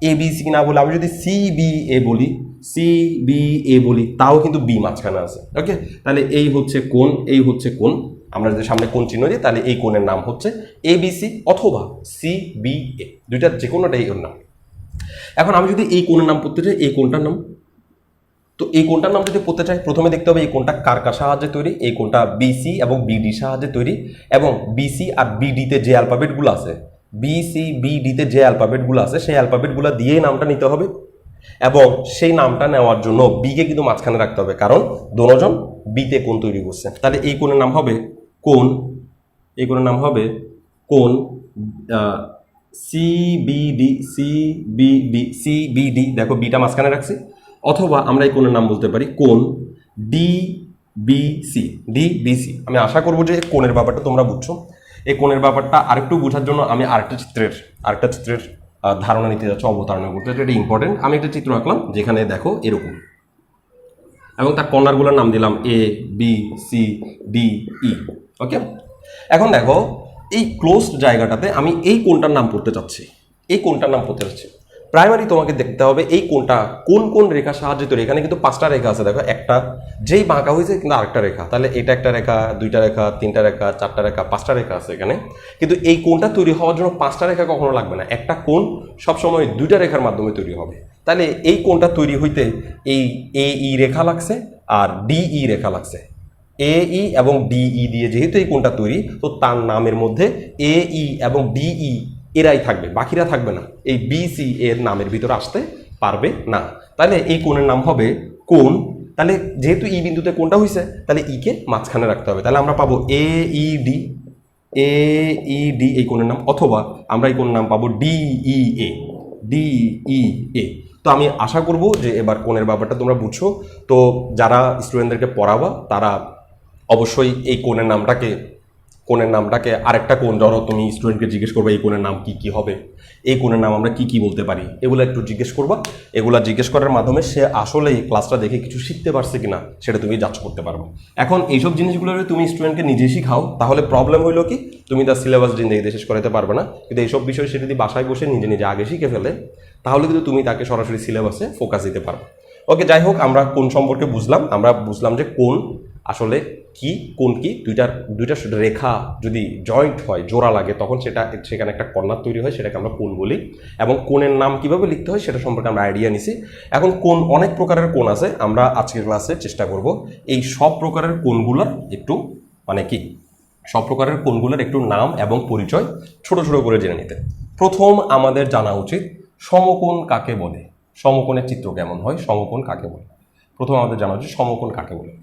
এ বি সি না বলে আমি যদি সি বি এ বলি, সি বি এ বলি, তাও কিন্তু বি মাঝখানে আছে। ওকে, তাহলে এই হচ্ছে কোণ, এই হচ্ছে কোণ। আমরা যদি সামনে কোণ চিহ্ন দিই তাহলে এই কোণের নাম হচ্ছে এ বি সি অথবা সি বি এ, দুইটার যে কোনোটাই ওর নাম। এখন আমি যদি এই কোণের নাম পড়তে চাই, এই কোণটার নাম, তো এই কোণটার নাম যদি পড়তে চাই প্রথমে দেখতে হবে এই কোণটা কার কার সাহায্যে তৈরি। এই কোণটা বিসি এবং বিডি সাহায্যে তৈরি এবং বিসি আর বিডিতে যে অ্যালফাবেটগুলো আছে, বিসি বিডিতে যে অ্যালফাবেটগুলো আছে সেই অ্যালফাবেটগুলো দিয়েই নামটা নিতে হবে এবং সেই নামটা নেওয়ার জন্য বিকে কিন্তু মাঝখানে রাখতে হবে কারণ দুজন বিতে কোণ তৈরি করছে। তাহলে এই কোণের নাম হবে কোণ, এই কোণের নাম হবে কোণ সিবিডি, সিবিডি, সিবিডি, দেখো বিটা মাঝখানে রাখছি। অথবা আমরা এই কোণের নাম বলতে পারি কোণ ডিবিসি, ডিবিসি। আমি আশা করবো যে কোণের ব্যাপারটা তোমরা বুঝছো। এই কোণের ব্যাপারটা আরেকটু বোঝার জন্য আমি আরেকটা চিত্রের ধারণা নিতে যাচ্ছি, অবতারণা করতে, এটা ইম্পর্টেন্ট। আমি একটা চিত্র আঁকলাম যেখানে দেখো এরকম এবং তার কর্নারগুলোর নাম দিলাম A B C D E. ওকে, এখন দেখো এই ক্লোজড জায়গাটাতে আমি এই কোণটার নাম পড়তে চাচ্ছি, এই কোণটার নাম পড়তে চাচ্ছি। প্রাইমারি তোমাকে দেখতে হবে এই কোণটা কোন কোন রেখা সাহায্যে তৈরি। এখানে কিন্তু পাঁচটা রেখা আছে, দেখো একটা যেই বাঁকা হয়েছে কিন্তু আরেকটা রেখা, তাহলে এটা একটা রেখা, দুইটা রেখা, তিনটা রেখা, চারটা রেখা, পাঁচটা রেখা আছে এখানে। কিন্তু এই কোণটা তৈরি হওয়ার জন্য পাঁচটা রেখা কখনো লাগবে না, একটা কোণ সবসময় দুইটা রেখার মাধ্যমে তৈরি হবে। তাহলে এই কোণটা তৈরি হইতে এই এ ই রেখা লাগছে আর ডিই রেখা লাগছে। এ ই এবং ডিই দিয়ে যেহেতু এই কোণটা তৈরি, তো তার নামের মধ্যে এ ই এবং ডিই এরাই থাকবে, বাকিরা থাকবে না, এই বিসি এর নামের ভিতরে আসতে পারবে না। তাহলে এই কোণের নাম হবে কোণ। তাহলে যেহেতু ই বিন্দুতে কোণটা হয়েছে তাহলে ই কে মাঝখানে রাখতে হবে, তাহলে আমরা পাবো এ ই ডি, এ ই ডি এই কোণের নাম, অথবা আমরা এই কোণের নাম পাবো ডিই এ, ডিই এ। তো আমি আশা করব যে এবার কোণের ব্যাপারটা তোমরা বুঝছো। তো যারা স্টুডেন্টদেরকে পড়াবা তারা অবশ্যই এই কোণের নামটাকে আরেকটা কোণ, ধরো তুমি স্টুডেন্টকে জিজ্ঞেস করবে এই কোণের নাম কি কি হবে, এই কোণের নাম আমরা কি কি বলতে পারি, এগুলো একটু জিজ্ঞেস করবা। এগুলা জিজ্ঞেস করার মাধ্যমে সে আসলেই ক্লাসটা দেখে কিছু শিখতে পারছে কিনা সেটা তুমি যাচ করতে পারবে। এখন এইসব জিনিসগুলো যদি তুমি স্টুডেন্টকে নিজে শিখাও তাহলে প্রবলেম হইলো কি, তুমি তার সিলেবাস জিন্দেগিতে শেষ করাতে পারবে না। কিন্তু এইসব বিষয় সে যদি বাসায় বসে নিজে নিজে আগে শিখে ফেলে তাহলে কিন্তু তুমি তাকে সরাসরি সিলেবাসে ফোকাস দিতে পারবে। ওকে, যাই হোক, আমরা কোণ সম্পর্কে বুঝলাম। আমরা বুঝলাম যে কোণ আসলে কি, কোণ কি, দুইটা রেখা যদি জয়েন্ট হয়, জোড়া লাগে, তখন সেখানে একটা কর্নার তৈরি হয়, সেটাকে আমরা কোণ বলি। এবং কোণের নাম কিভাবে লিখতে হয় সেটা সম্পর্কে আমরা আইডিয়া নিছি। এখন কোণ, অনেক প্রকারের কোণ আছে, আমরা আজকের ক্লাসে চেষ্টা করব এই সব প্রকারের কোণগুলোর একটু সব প্রকারের কোণগুলোর একটু নাম এবং পরিচয় ছোট ছোট করে জেনে নিতে। প্রথম আমাদের জানা উচিত সমকোণ কাকে বলে, সমকোণের চিত্র কেমন হয়, সমকোণ কাকে বলে। প্রথম আমাদের জানা হচ্ছে সমকোণ কাকে বলে।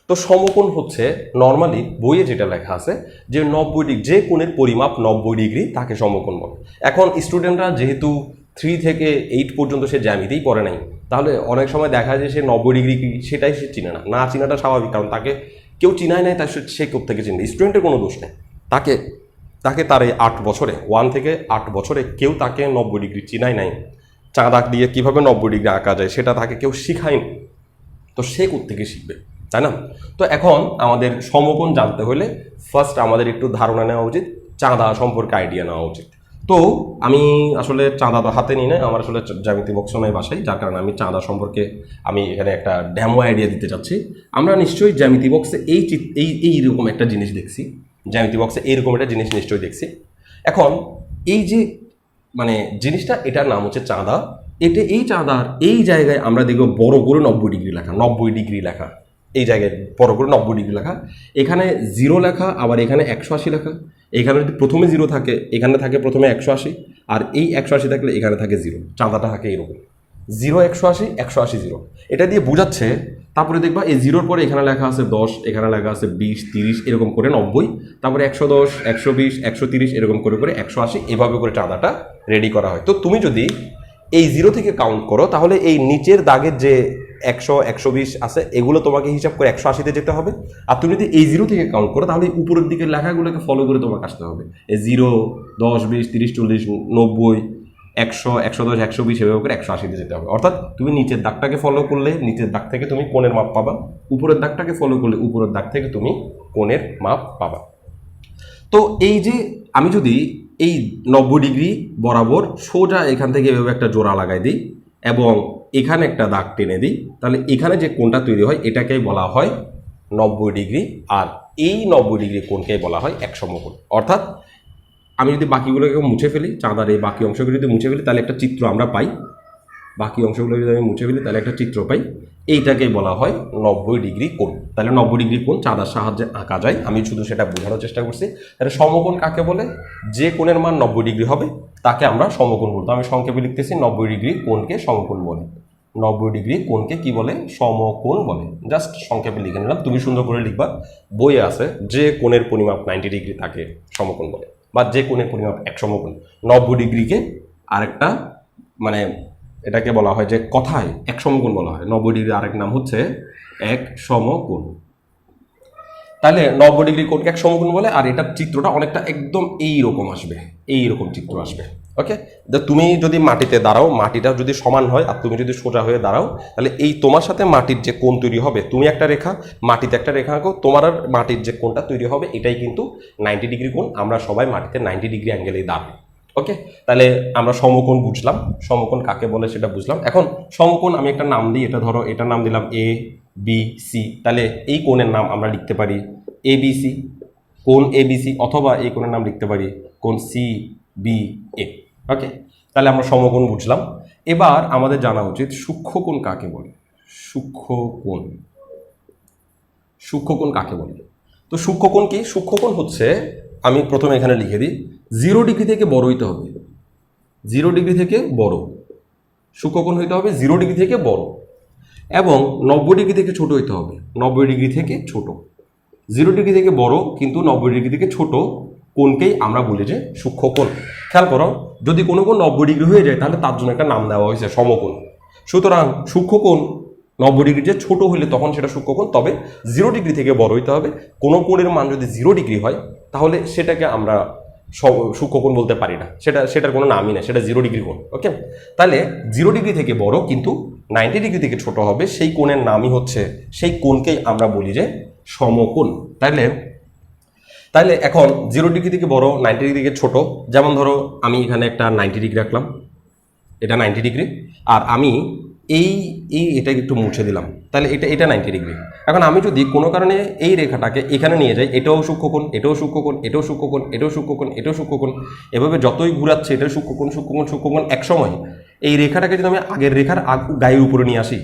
তো সমকোণ হচ্ছে নর্মালি বইয়ে যেটা লেখা আছে যে 90 ডিগ্রি, যে কোণের পরিমাপ 90 ডিগ্রি তাকে সমকোণ বলে। এখন স্টুডেন্টরা যেহেতু 3 থেকে 8 পর্যন্ত সে জ্যামিতিই পড়ে নাই, তাহলে অনেক সময় দেখা যায় সে 90 ডিগ্রি কি সেটাই সে চিনে না। না চিনাটা স্বাভাবিক, কারণ তাকে কেউ চিনায় নাই, তার সে কোত্থেকে চিনবে। স্টুডেন্টের কোনো দোষ নেই, তাকে তার এই 8 বছরে 1 থেকে 8 বছরে কেউ তাকে 90 ডিগ্রি চিনায় নাই। চাঁদ আঁক দিয়ে কীভাবে 90 ডিগ্রি আঁকা যায় সেটা তাকে কেউ শিখায়নি, তো সে কোত্থেকে শিখবে, তাই না? তো এখন আমাদের সমকোণ জানতে হলে ফার্স্ট আমাদের একটু ধারণা নেওয়া উচিত, চাঁদা সম্পর্কে আইডিয়া নেওয়া উচিত। তো আমি আসলে চাঁদা তো হাতে নিই না, আমার আসলে জ্যামিতি বক্স নাই বাসায়, যার কারণে আমি চাঁদা সম্পর্কে আমি এখানে একটা ডেমো আইডিয়া দিতে চাচ্ছি। আমরা নিশ্চয়ই জ্যামিতি বক্সে এইরকম একটা জিনিস দেখছি, জ্যামিতি বক্সে এইরকম একটা জিনিস নিশ্চয়ই দেখছি। এখন এই যে মানে জিনিসটা, এটার নাম হচ্ছে চাঁদা। এই চাঁদার এই জায়গায় আমরা দেখবো বড় করে 90 ডিগ্রি লেখা, 90 ডিগ্রি লেখা, এই জায়গায় বড় করে 90 ডিগ্রি লেখা, এখানে 0 লেখা, আবার এখানে 180 লেখা। এখানে যদি প্রথমে 0 থাকে, এখানে থাকে প্রথমে 180, আর এই 180 থাকলে এখানে থাকে 0। চাঁদাটা থাকে এরকম 0 180 180 0, এটা দিয়ে বোঝাচ্ছে। তারপরে দেখবা এই 0-র পরে এখানে লেখা আছে 10, এখানে লেখা আছে 20 30, এরকম করে 90, তারপরে 110 120 130, এরকম করে 180, এভাবে করে চাঁদাটা রেডি করা হয়। তো তুমি যদি এই 0 থেকে কাউন্ট করো, তাহলে এই নিচের দাগের যে 100 120 আছে এগুলো তোমাকে হিসাব করে 180-তে যেতে হবে। আর তুমি যদি এই 0 থেকে কাউন্ট করো, তাহলে উপরের দিকের লেখাগুলোকে ফলো করে তোমাকে আসতে হবে। এই 0 10 20 30 40 90 100 110 120, এভাবে করে 180-তে যেতে হবে। অর্থাৎ তুমি নিচের দাগটাকে ফলো করলে নিচের দাগ থেকে তুমি কোণের মাপ পাবা, উপরের দাগটাকে ফলো করলে উপরের দাগ থেকে তুমি কোণের মাপ পাবা। তো এই যে আমি যদি এই 90 ডিগ্রি বরাবর সোজা এখান থেকে এভাবে একটা জোড়া লাগাই দিই এবং এখানে একটা দাগ টেনে দিই, তাহলে এখানে যে কোণটা তৈরি হয় এটাকেই বলা হয় 90 ডিগ্রি, আর এই 90 ডিগ্রি কোণকেই বলা হয় এক সমকোণ। অর্থাৎ আমি যদি বাকিগুলোকে মুছে ফেলি, চাঁদার এই বাকি অংশগুলো যদি মুছে ফেলি, তাহলে একটা চিত্র আমরা পাই। বাকি অংশগুলো যদি আমি মুছে ফেলি, তাহলে একটা চিত্র পাই। এইটাকেই বলা হয় 90 ডিগ্রি কোণ। তাহলে 90 ডিগ্রি কোণ চাঁদার সাহায্যে আঁকা যায়, আমি শুধু সেটা বোঝানোর চেষ্টা করছি। তাহলে সমকোণ কাকে বলে? যে কোণের মান 90 ডিগ্রি হবে তাকে আমরা সমকোণ বলবো। আমি সংক্ষেপে লিখতেছি, 90 ডিগ্রি কোণকে সমকোণ বলে। 90 ডিগ্রি কোণকে কি বলে? সমকোণ বলে। জাস্ট সংক্ষেপে লিখে নিলাম, তুমি সুন্দর করে লিখবা। বইয়ে আছে যে কোণের পরিমাপ 90 ডিগ্রি তাকে সমকোণ বলে, বা যে কোণের পরিমাপ এক সমকোণ। 90 ডিগ্রিকে আরেকটা মানে এটাকে বলা হয় যে কথায় এক সমকোণ বলা হয়। 90 ডিগ্রি আরেক নাম হচ্ছে এক সমকোণ। তাহলে 90 ডিগ্রি কোণকে এক সমকোণ বলে, আর এটার চিত্রটা অনেকটা একদম এইরকম আসবে, এইরকম চিত্র আসবে। ওকে, তুমি যদি মাটিতে দাঁড়াও, মাটিটা যদি সমান হয় আর তুমি যদি সোজা হয়ে দাঁড়াও, তাহলে এই তোমার সাথে মাটির যে কোণ তৈরি হবে, তুমি একটা রেখা, মাটিতে একটা রেখা আঁকো, তোমার আর মাটির যে কোণটা তৈরি হবে এটাই কিন্তু 90 ডিগ্রি কোণ। আমরা সবাই মাটিতে 90 ডিগ্রি অ্যাঙ্গেলেই দাঁড়াই। ওকে, তাহলে আমরা সমকোণ বুঝলাম, সমকোণ কাকে বলে সেটা বুঝলাম। এখন সমকোণ আমি একটা নাম দিই, এটা ধরো এটার নাম দিলাম এ বি সি। তাহলে এই কোণের নাম আমরা লিখতে পারি এ বি সি, কোণ এ বি সি, অথবা এই কোণের নাম লিখতে পারি কোণ সি বি এ। ওকে, তাহলে আমরা সমকোণ বুঝলাম। এবার আমাদের জানা উচিত সূক্ষ্মকোণ কাকে বলে। সূক্ষ্মকোণ, সূক্ষ্মকোণ কাকে বলে? তো সূক্ষ্মকোণ কি? সূক্ষ্মকোণ হচ্ছে, আমি প্রথমে এখানে লিখে দিই, 0 ডিগ্রি থেকে বড় হইতে হবে। 0 ডিগ্রি থেকে বড় সূক্ষ্মকোণ হইতে হবে, 0 ডিগ্রি থেকে বড়, এবং 90 ডিগ্রি থেকে ছোট হইতে হবে। 90 ডিগ্রি থেকে ছোট। 0 ডিগ্রি থেকে বড় কিন্তু 90 ডিগ্রি থেকে ছোট কোণকেই আমরা বলি যে সূক্ষ্মকোণ। খেয়াল করো, যদি কোনো কোণ 90 ডিগ্রি হয়ে যায় তাহলে তার জন্য একটা নাম দেওয়া হয়েছে সমকোণ। সুতরাং সূক্ষ্মকোণ 90 ডিগ্রি যে ছোট হইলে তখন সেটা সূক্ষ্মকোণ। তবে 0 ডিগ্রি থেকে বড় হইতে হবে। কোনো কোণের মান যদি 0 ডিগ্রি হয় তাহলে সেটাকে আমরা সূক্ষ্মকোণ বলতে পারি না, সেটার কোনো নামই নেই, সেটা 0 ডিগ্রি কোণ। ওকে, তাহলে 0 ডিগ্রি থেকে বড় কিন্তু 90 ডিগ্রি থেকে ছোট হবে, সেই কোণের নামই হচ্ছে, সেই কোণকেই আমরা বলি যে সমকোণ। তাহলে এখন 0 ডিগ্রি থেকে বড়, 90 ডিগ্রি থেকে ছোট, যেমন ধরো আমি এখানে একটা 90 ডিগ্রি রাখলাম, এটা 90 ডিগ্রি, আর আমি এটা একটু মুছে দিলাম, তাহলে এটা 90 ডিগ্রি। এখন আমি যদি কোনো কারণে এই রেখাটাকে এখানে নিয়ে যাই, এটাও সূক্ষ্মকোণ, এটাও সূক্ষ্মকোণ, এটাও সূক্ষ্মকোণ, এটাও সূক্ষ্মকোণ, এটাও সূক্ষ্মকোণ, এভাবে যতই ঘুরাচ্ছে এটা সূক্ষ্মকোণ সূক্ষ্মকোণ সূক্ষ্মকোণ। এক সময় এই রেখাটাকে যদি আমি আগের রেখার গায়ের উপরে নিয়ে আসি,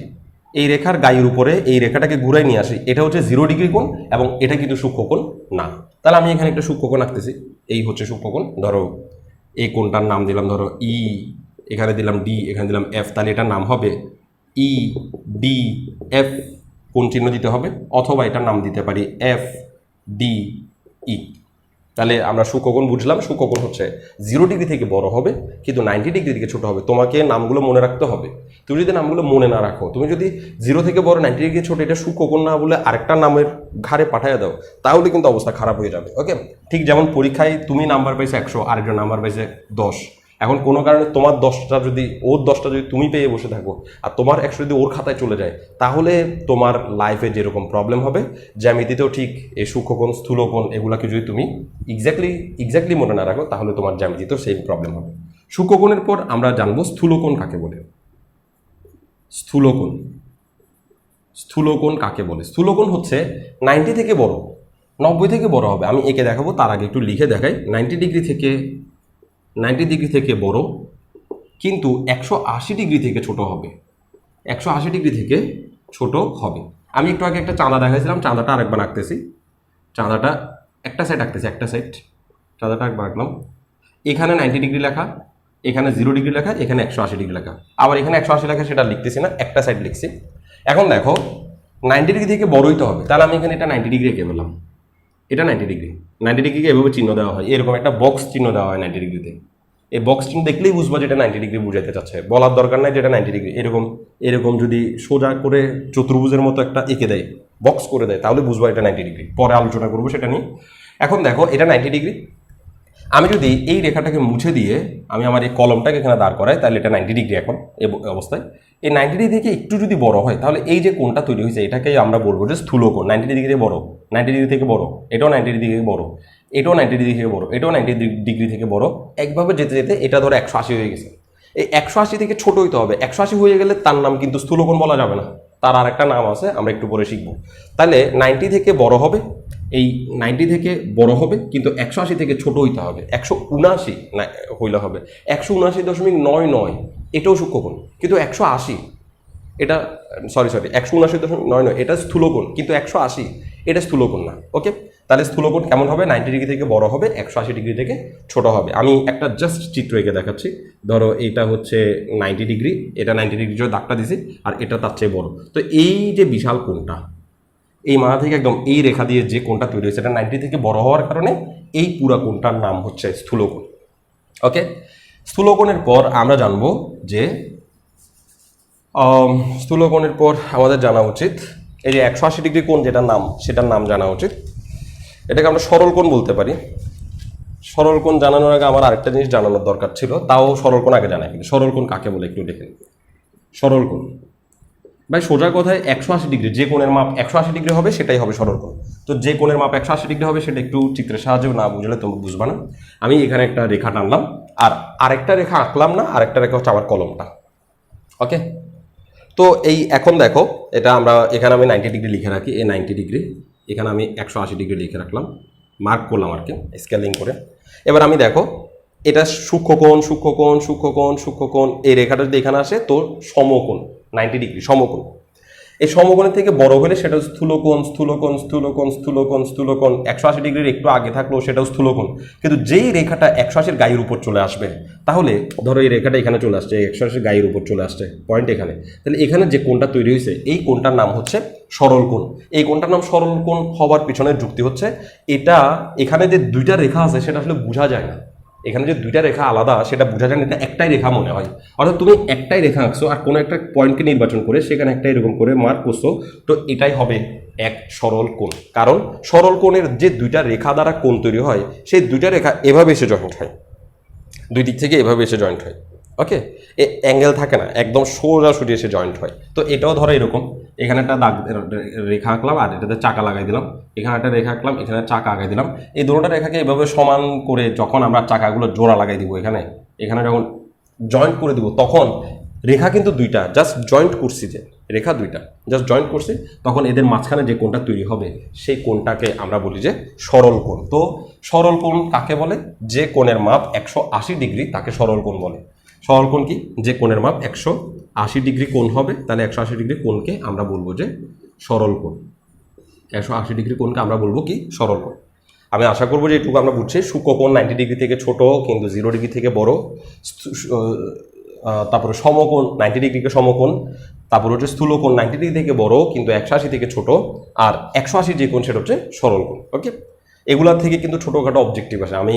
এই রেখার গায়ের উপরে এই রেখাটাকে ঘুরাই নিয়ে আসি, এটা হচ্ছে 0 ডিগ্রি কোণ, এবং এটা কিন্তু সূক্ষ্মকোণ না। তাহলে আমি এখানে একটা সূক্ষ্মকোণ আঁকতেছি, এই হচ্ছে সূক্ষ্মকোণ। ধরো এই কোণটার নাম দিলাম ধরো ই, এখানে দিলাম ডি, এখানে দিলাম এফ, তাহলে এটার নাম হবে ই ডি এফ কোণ চিহ্ন দিতে হবে, অথবা এটার নাম দিতে পারি এফ ডি ই। তাহলে আমরা সূক্ষ্মকোণ বুঝলাম, সূক্ষ্মকোণ হচ্ছে 0 ডিগ্রি থেকে বড় হবে কিন্তু 90 ডিগ্রি থেকে ছোট হবে। তোমাকে নামগুলো মনে রাখতে হবে। তুমি যদি নামগুলো মনে না রাখো, তুমি যদি 0 থেকে বড় 90 ডিগ্রি ছোট এটা সূক্ষ্মকোণ না বলে আরেকটা নামের ঘাড়ে পাঠিয়ে দাও, তাহলে কিন্তু অবস্থা খারাপ হয়ে যাবে। ওকে, ঠিক যেমন পরীক্ষায় তুমি নাম্বার পাইছো 100, আরেকজন নাম্বার পাইছে 10, এখন কোনো কারণে তোমার 10টা যদি ওর 10টা যদি তুমি পেয়ে বসে থাকো আর তোমার 100 যদি ওর খাতায় চলে যায়, তাহলে তোমার লাইফে যেরকম প্রবলেম হবে, জ্যামিতিতেও ঠিক এই সূক্ষ্মকোণ স্থূলকোণ এগুলাকে যদি তুমি এক্স্যাক্টলি মনে না রাখো, তাহলে তোমার জ্যামিতিতেও সেম প্রবলেম হবে। সূক্ষ্মকোণের পর আমরা জানবো স্থূলকোণ কাকে বলে। স্থূলকোণ, স্থূলকোণ কাকে বলে? স্থূলকোণ হচ্ছে 90 থেকে বড়, 90 থেকে বড় হবে। আমি একে দেখাবো, তার আগে একটু লিখে দেখাই। 90 ডিগ্রি থেকে বড় কিন্তু 180 ডিগ্রি থেকে ছোট হবে। 180 ডিগ্রি থেকে ছোট হবে। আমি একটু আগে একটা চাঁদা দেখাইছিলাম, চাঁদাটা আরেকবার আঁকতেছি। চাঁদাটা একটা সাইড আঁকতেছি, একটা সাইড চাঁদাটা একবার আঁকলাম। এখানে 90 ডিগ্রি লেখা, এখানে 0 ডিগ্রি লেখা, এখানে 180 ডিগ্রি লেখা, আবার এখানে 180 লেখা, সেটা লিখতেছি না, একটা সাইড লিখছি। এখন দেখো 90 ডিগ্রি থেকে বড়ই তো হবে, তাহলে আমি এখানে এটা 90 ডিগ্রি এঁকে বললাম, এটা 90 ডিগ্রি। 90 ডিগ্রিকে এভাবে চিহ্ন দেওয়া হয়, এরকম একটা বক্স চিহ্ন দেওয়া হয় 90 ডিগ্রিতে। এই বক্স চিহ্ন দেখলেই বুঝবো যেটা 90 ডিগ্রি বুঝাইতে চাচ্ছে, বলার দরকার নাই যেটা 90 ডিগ্রি। এরকম এরকম যদি সোজা করে চতুর্ভুজের মতো একটা এঁকে দেয়, বক্স করে দেয়, তাহলে বুঝবো এটা 90 ডিগ্রি। পরে আলোচনা করবো সেটা নিয়ে। এখন দেখো এটা 90 ডিগ্রি। আমি যদি এই রেখাটাকে মুছে দিয়ে আমি আমার এই কলমটাকে এখানে দাঁড় করাই, তাহলে এটা 90 ডিগ্রি এখন এই অবস্থায়। এই 90 ডিগ্রি থেকে একটু যদি বড় হয়, তাহলে এই যে কোণটা তৈরি হয়েছে এটাকেই আমরা বলবো যে স্থূলকোণ। 90 ডিগ্রি থেকে বড়, 90 ডিগ্রি থেকে বড়, এটাও 90 ডিগ্রি থেকে বড়, এটাও 90 ডিগ্রি থেকে বড়, এটাও 90 ডিগ্রি থেকে বড়। একভাবে যেতে যেতে এটা ধরো 180 হয়ে গেছে। এই 180 থেকে ছোট হইতে হবে। 180 হয়ে গেলে তার নাম কিন্তু স্থূলকোণ বলা যাবে না, তার আর একটা নাম আছে, আমরা একটু পরে শিখবো। তাহলে 90 থেকে বড় হবে, এই 90 থেকে বড় হবে কিন্তু 180 থেকে ছোট হইতে হবে। 179 না হইলে হবে 179.99, এটাও সূক্ষ্মকোণ। কিন্তু 180 এটা সরি 179.99 এটা স্থূলকোণ, কিন্তু 180 এটা স্থূলকোণ না। ওকে, তাহলে স্থূলকোণ কেমন হবে? 90 ডিগ্রি থেকে বড় হবে, 180 ডিগ্রি থেকে ছোট হবে। আমি একটা জাস্ট চিত্র এঁকে দেখাচ্ছি। ধরো এইটা হচ্ছে 90 ডিগ্রি, এটা 90 ডিগ্রি জন্য দাগটা দিছি, আর এটা তার চেয়ে বড়। তো এই যে বিশাল কোণটা, এই মাথা থেকে একদম এই রেখা দিয়ে যে কোণটা তৈরি হয়েছে, এটা 90 থেকে বড় হওয়ার কারণে এই পুরা কোণটার নাম হচ্ছে স্থূলকোণ। ওকে, স্থূলকোণের পর আমরা জানবো যে স্থূলকোণের পর আমাদের জানা উচিত এই যে 180 ডিগ্রি কোণ যেটার নাম, সেটার নাম জানা উচিত। এটাকে আমরা সরল কোণ বলতে পারি। সরল কোণ জানানোর আগে আমার আরেকটা জিনিস জানানোর দরকার ছিল, তাও সরল কোণ আগে জানাই। কিন্তু সরল কোণ কাকে বলে একটু দেখে নিন। সরল কোণ ভাই সোজা কথায় 180 ডিগ্রি, যে কোণের মাপ 180 ডিগ্রি হবে সেটাই হবে সরল কোণ। তো যে কোণের মাপ 180 ডিগ্রি হবে সেটা একটু চিত্রের সাহায্যে না বুঝলে তোমরা বুঝবা না। আমি এখানে একটা রেখা টানলাম, আর আরেকটা রেখা আঁকলাম না, আরেকটা রেখা হচ্ছে আমার কলমটা। ওকে, তো এই এখন দেখো এটা আমরা এখানে আমি 90 ডিগ্রি লিখে রাখি, এই 90 ডিগ্রি, এখানে আমি 180 ডিগ্রি লিখে রাখলাম, মার্ক করলাম আর কি স্কেলিং করে। এবার আমি দেখো এটা সূক্ষ্মকোণ, সূক্ষ্মকোণ, সূক্ষ্মকোণ, সূক্ষ্মকোণ, এই রেখাটা যদি এখানে আসে তো সমকোণ 90 ডিগ্রি সমকোণ। এই সমকোণের থেকে বড় হলে সেটা স্থূলকোণ, স্থূলকোণ, স্থূলকোণ, স্থূলকোণ, স্থূলকোণ। 180 ডিগ্রির একটু আগে থাকলেও সেটাও স্থূলকোণ। কিন্তু যেই রেখাটা 180 গায়ের উপর চলে আসবে, তাহলে ধরো এই রেখাটা এখানে চলে আসছে, 180 গায়ের উপর চলে আসছে, পয়েন্ট এখানে, তাহলে এখানে যে কোণটা তৈরি হয়েছে এই কোণটার নাম হচ্ছে সরল কোণ। এই কোণটার নাম সরল কোণ হওয়ার পিছনের যুক্তি হচ্ছে এটা এখানে যে দুইটা রেখা আছে সেটা আসলে বোঝা যায় না। এখানে যে দুইটা রেখা আলাদা সেটা বোঝা যায় না, এটা একটাই রেখা মনে হয়। অর্থাৎ তুমি একটাই রেখা আঁকছো আর কোনো একটা পয়েন্টকে নির্বাচন করে সেখানে একটা এরকম করে মার্ক করছো, তো এটাই হবে এক সরল কোণ। কারণ সরল কোণের যে দুইটা রেখা দ্বারা কোণ তৈরি হয়, সেই দুইটা রেখা এভাবে এসে জয়েন্ট হয়, দুই দিক থেকে এভাবে এসে জয়েন্ট হয়। ওকে, এ অ্যাঙ্গেল থাকে না, একদম সোজাসুজি এসে জয়েন্ট হয়। তো এটাও ধরো এরকম, এখানে একটা দাগ রেখা আঁকলাম আর এটাতে চাকা লাগাই দিলাম, এখানে একটা রেখা আঁকলাম, এখানে চাকা আঁকাই দিলাম। এই দুটোটা রেখাকে এভাবে সমান করে যখন আমরা চাকাগুলো জোড়া লাগাই দিব, এখানে এখানে যখন জয়েন্ট করে দিব, তখন রেখা কিন্তু দুইটা, জাস্ট জয়েন্ট করছি, যে রেখা দুইটা জাস্ট জয়েন্ট করছি, তখন এদের মাঝখানে যে কোণটা তৈরি হবে সেই কোণটাকে আমরা বলি যে সরল কোণ। তো সরল কোণ কাকে বলে? যে কোণের মাপ 180 ডিগ্রি তাকে সরল কোণ বলে। সরল কোণ কি? যে কোণের মাপ 180 ডিগ্রি কোণ হবে, তাহলে 180 ডিগ্রি কোণকে আমরা বলবো যে সরল কোণ। 180 ডিগ্রি কোণকে আমরা বলবো কি? সরল কোণ। আমি আশা করবো যে এটুকু আমরা বুঝছি। সূক্ষ্মকোণ 90 ডিগ্রি থেকে ছোট কিন্তু 0 ডিগ্রি থেকে বড়, তারপরে সমকোণ 90 ডিগ্রিকে সমকোণ, তারপর হচ্ছে স্থূলকোণ 90 ডিগ্রি থেকে বড় কিন্তু 180 থেকে ছোট, আর 180 যে কোণ সেটা হচ্ছে সরল কোণ। ওকে, এগুলা থেকে কিন্তু ছোটোখাটো অবজেক্টিভ আসে। আমি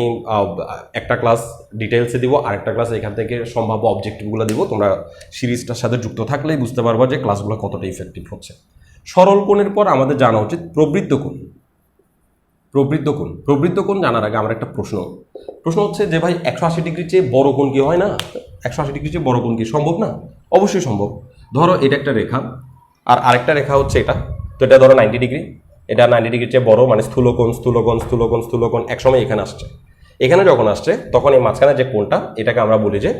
একটা ক্লাস ডিটেলসে দিব, আরেকটা ক্লাস এখান থেকে সম্ভাব্য অবজেক্টিভগুলো দিব। তোমরা সিরিজটার সাথে যুক্ত থাকলেই বুঝতে পারবা যে ক্লাসগুলো কতটা ইফেক্টিভ হচ্ছে। সরল কোণের পর আমাদের জানা উচিত প্রবৃত্ত কোণ। প্রবৃত্ত কোণ জানার আগে আমার একটা প্রশ্ন হচ্ছে যে ভাই 180 ডিগ্রির চেয়ে বড় কোণ কি হয় না? 180 ডিগ্রির চেয়ে বড় কোণ কি সম্ভব না? অবশ্যই সম্ভব। ধরো এটা একটা রেখা, আর আরেকটা রেখা হচ্ছে এটা, তো এটা ধরো 90 ডিগ্রি, এটা 90 ডিগ্রির চেয়ে বড়, মানে স্থূলকোণ একসময় এখানে আসছে। এখানে যখন আসছে তখন এই মাঝখানে যে কোণটা, এটাকে আমরা বলি যে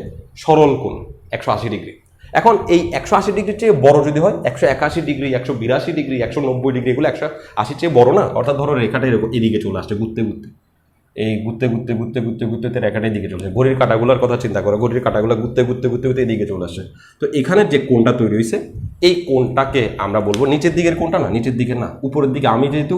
সরল কোণ 180 ডিগ্রি। এখন এই 180 ডিগ্রির চেয়ে বড় যদি হয়, 181 ডিগ্রি, 182 ডিগ্রি, 190 ডিগ্রি, এগুলো 180 চেয়ে বড় না? অর্থাৎ ধরো রেখাটা এরকম এদিকে চলে আসছে ঘুরতে ঘুরতে রেখাটা এদিকে চলে আসে। ঘড়ির কাঁটাগুলোর কথা চিন্তা করো, ঘড়ির কাঁটাগুলো ঘুরতে এদিকে চলে আসে। তো এখানে যে কোণটা তৈরি হয়েছে, এই কোণটাকে আমরা বলবো নিচের দিকের কোণটা না, নিচের দিকে না, উপরের দিকে। আমি যেহেতু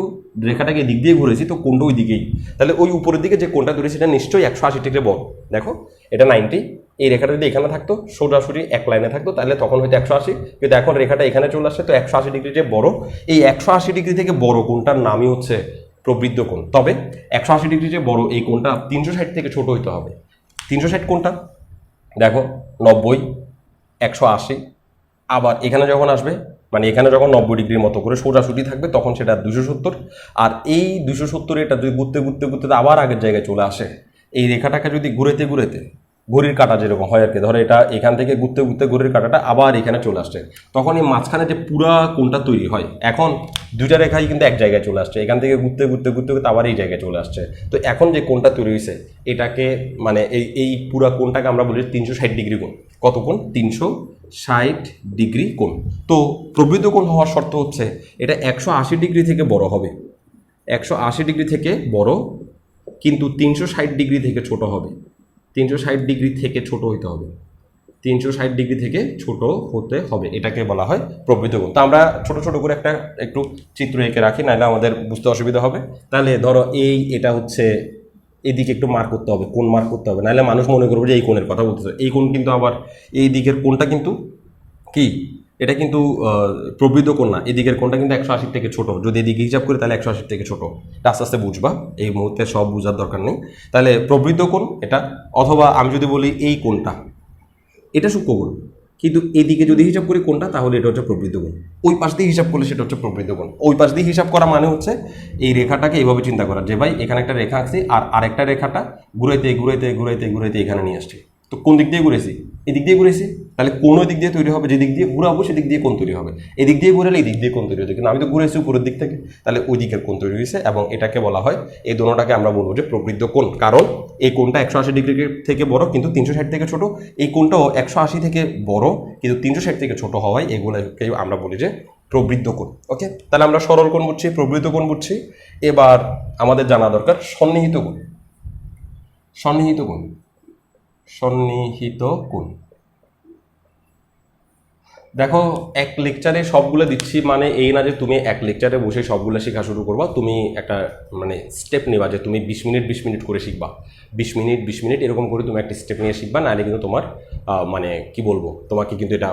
রেখাটাকে দিক দিয়ে ঘুরেছি, তো কোণটা ওই দিকেই, তাহলে ওই উপরের দিকে যে কোণটা তৈরি সেটা নিশ্চয়ই 180 ডিগ্রি বড়। দেখো এটা 90, এই রেখাটা যদি এখানে থাকতো, সোজাসুজি এক লাইনে থাকতো, তাহলে তখন হয়তো 180, কিন্তু এখন রেখাটা এখানে চলে আসছে, তো 180 ডিগ্রি যে বড়, এই 180 ডিগ্রি থেকে বড় কোণটার নামই হচ্ছে প্রবৃদ্ধ কোণ। তবে 180 ডিগ্রি যে বড়, এই কোণটা 360 থেকে ছোট হইতে হবে। 360 কোণটা দেখো 90, 180, আবার এখানে যখন আসবে, মানে এখানে যখন 90 ডিগ্রির মতো করে সোজাসুজি থাকবে, তখন সেটা 270। আর এই 270 এটা যদি ঘুরতে আবার আগের জায়গায় চলে আসে, এই রেখাটাকে যদি ঘুরেতে ঘড়ির কাঁটা যেরকম হয় আর কি, ধরো এটা এখান থেকে ঘুরতে ঘড়ির কাঁটাটা আবার এখানে চলে আসছে, তখন এই মাঝখানে যে পুরা কোণটা তৈরি হয়, এখন দুইটা রেখাই কিন্তু এক জায়গায় চলে আসছে, এখান থেকে ঘুরতে আবার এই জায়গায় চলে আসছে। তো এখন যে কোণটা তৈরি হয়েছে, এটাকে মানে এই পুরা কোণটাকে আমরা বলি 360 ডিগ্রি কোণ। কত কোণ? 360 ডিগ্রি কোণ। তো প্রবৃদ্ধ কোণ হওয়ার শর্ত হচ্ছে এটা 180 ডিগ্রি থেকে বড় হবে, 180 ডিগ্রি থেকে বড়, কিন্তু 360 ডিগ্রি থেকে ছোট হবে। 360 ডিগ্রি থেকে ছোট হতে হবে, 360 ডিগ্রি থেকে ছোট হতে হবে, এটাকে বলা হয় প্রবৃদ্ধ কোণ। তো আমরা ছোট ছোট করে একটু চিত্র এঁকে রাখি, নাহলে আমাদের বুঝতে অসুবিধা হবে। তাহলে ধরো এটা হচ্ছে, এদিকে একটু মার্ক করতে হবে, কোণ মার্ক করতে হবে, নাহলে মানুষ মনে করবে যে এই কোণের কথা বলতেছে। এই কোণ কিন্তু আবার এই দিকের কোণটা কিন্তু কি, এটা কিন্তু প্রবৃদ্ধ কোণ না, এদিকের কোণটা কিন্তু 180 থেকে ছোট। যদি এদিকে হিসাব করি তাহলে 180 থেকে ছোট, এটা আস্তে আস্তে বুঝবা, এই মুহূর্তে সব বোঝার দরকার নেই। তাহলে প্রবৃদ্ধ কোণ এটা, অথবা আমি যদি বলি এই কোণটা, এটা সূক্ষ্ম কোণ, কিন্তু এদিকে যদি হিসাব করি কোণটা, তাহলে এটা হচ্ছে প্রবৃদ্ধ কোণ। ওই পাশ দিয়ে হিসাব করলে সেটা হচ্ছে প্রবৃদ্ধ কোণ। ওই পাশ দিয়ে হিসাব করা মানে হচ্ছে এই রেখাটাকে এইভাবে চিন্তা করা যে ভাই এখানে একটা রেখা আঁকছি, আর আরেকটা রেখাটা ঘুরাইতে এখানে নিয়ে আসছি। তো কোন দিক দিয়ে ঘুরেছি? এদিক দিয়ে ঘুরেছি, তাহলে কোন দিক দিয়ে তৈরি হবে? যে দিক দিয়ে ঘুরাবো সেদিক দিয়ে কোণ তৈরি হবে। এদিক দিয়ে ঘুরালে এই দিক দিয়ে কোণ তৈরি হতো, কিন্তু আমি তো ঘুরেছি উপরের দিক থেকে, তাহলে ওই দিকের কোণ তৈরি হয়েছে। এবং এটাকে বলা হয়, এই দোনোটাকে আমরা বলবো যে প্রবৃদ্ধ কোণ, কারণ এই কোণটা 180 ডিগ্রি থেকে বড় কিন্তু 360 থেকে ছোট, এই কোণটাও 180 থেকে বড় কিন্তু 360 থেকে ছোট হওয়ায় এগুলোকে আমরা বলি যে প্রবৃদ্ধ কোণ। ওকে, তাহলে আমরা সরল কোণ বুঝছি, প্রবৃদ্ধ কোণ বুঝছি। এবার আমাদের জানা দরকার সন্নিহিত কোণ। সন্নিহিত কোণ দেখো, এক লেকচারে সবগুলো দিচ্ছি মানে এই না যে তুমি এক লেকচারে বসে সবগুলো শেখা শুরু করবা। তুমি একটা মানে স্টেপ নেবা যে তুমি 20 মিনিট করে শিখবা, 20 মিনিট এরকম করে তুমি একটা স্টেপ নিয়ে শিখবা, নাহলে কিন্তু তোমার মানে কি বলবো, তোমাকে কিন্তু এটা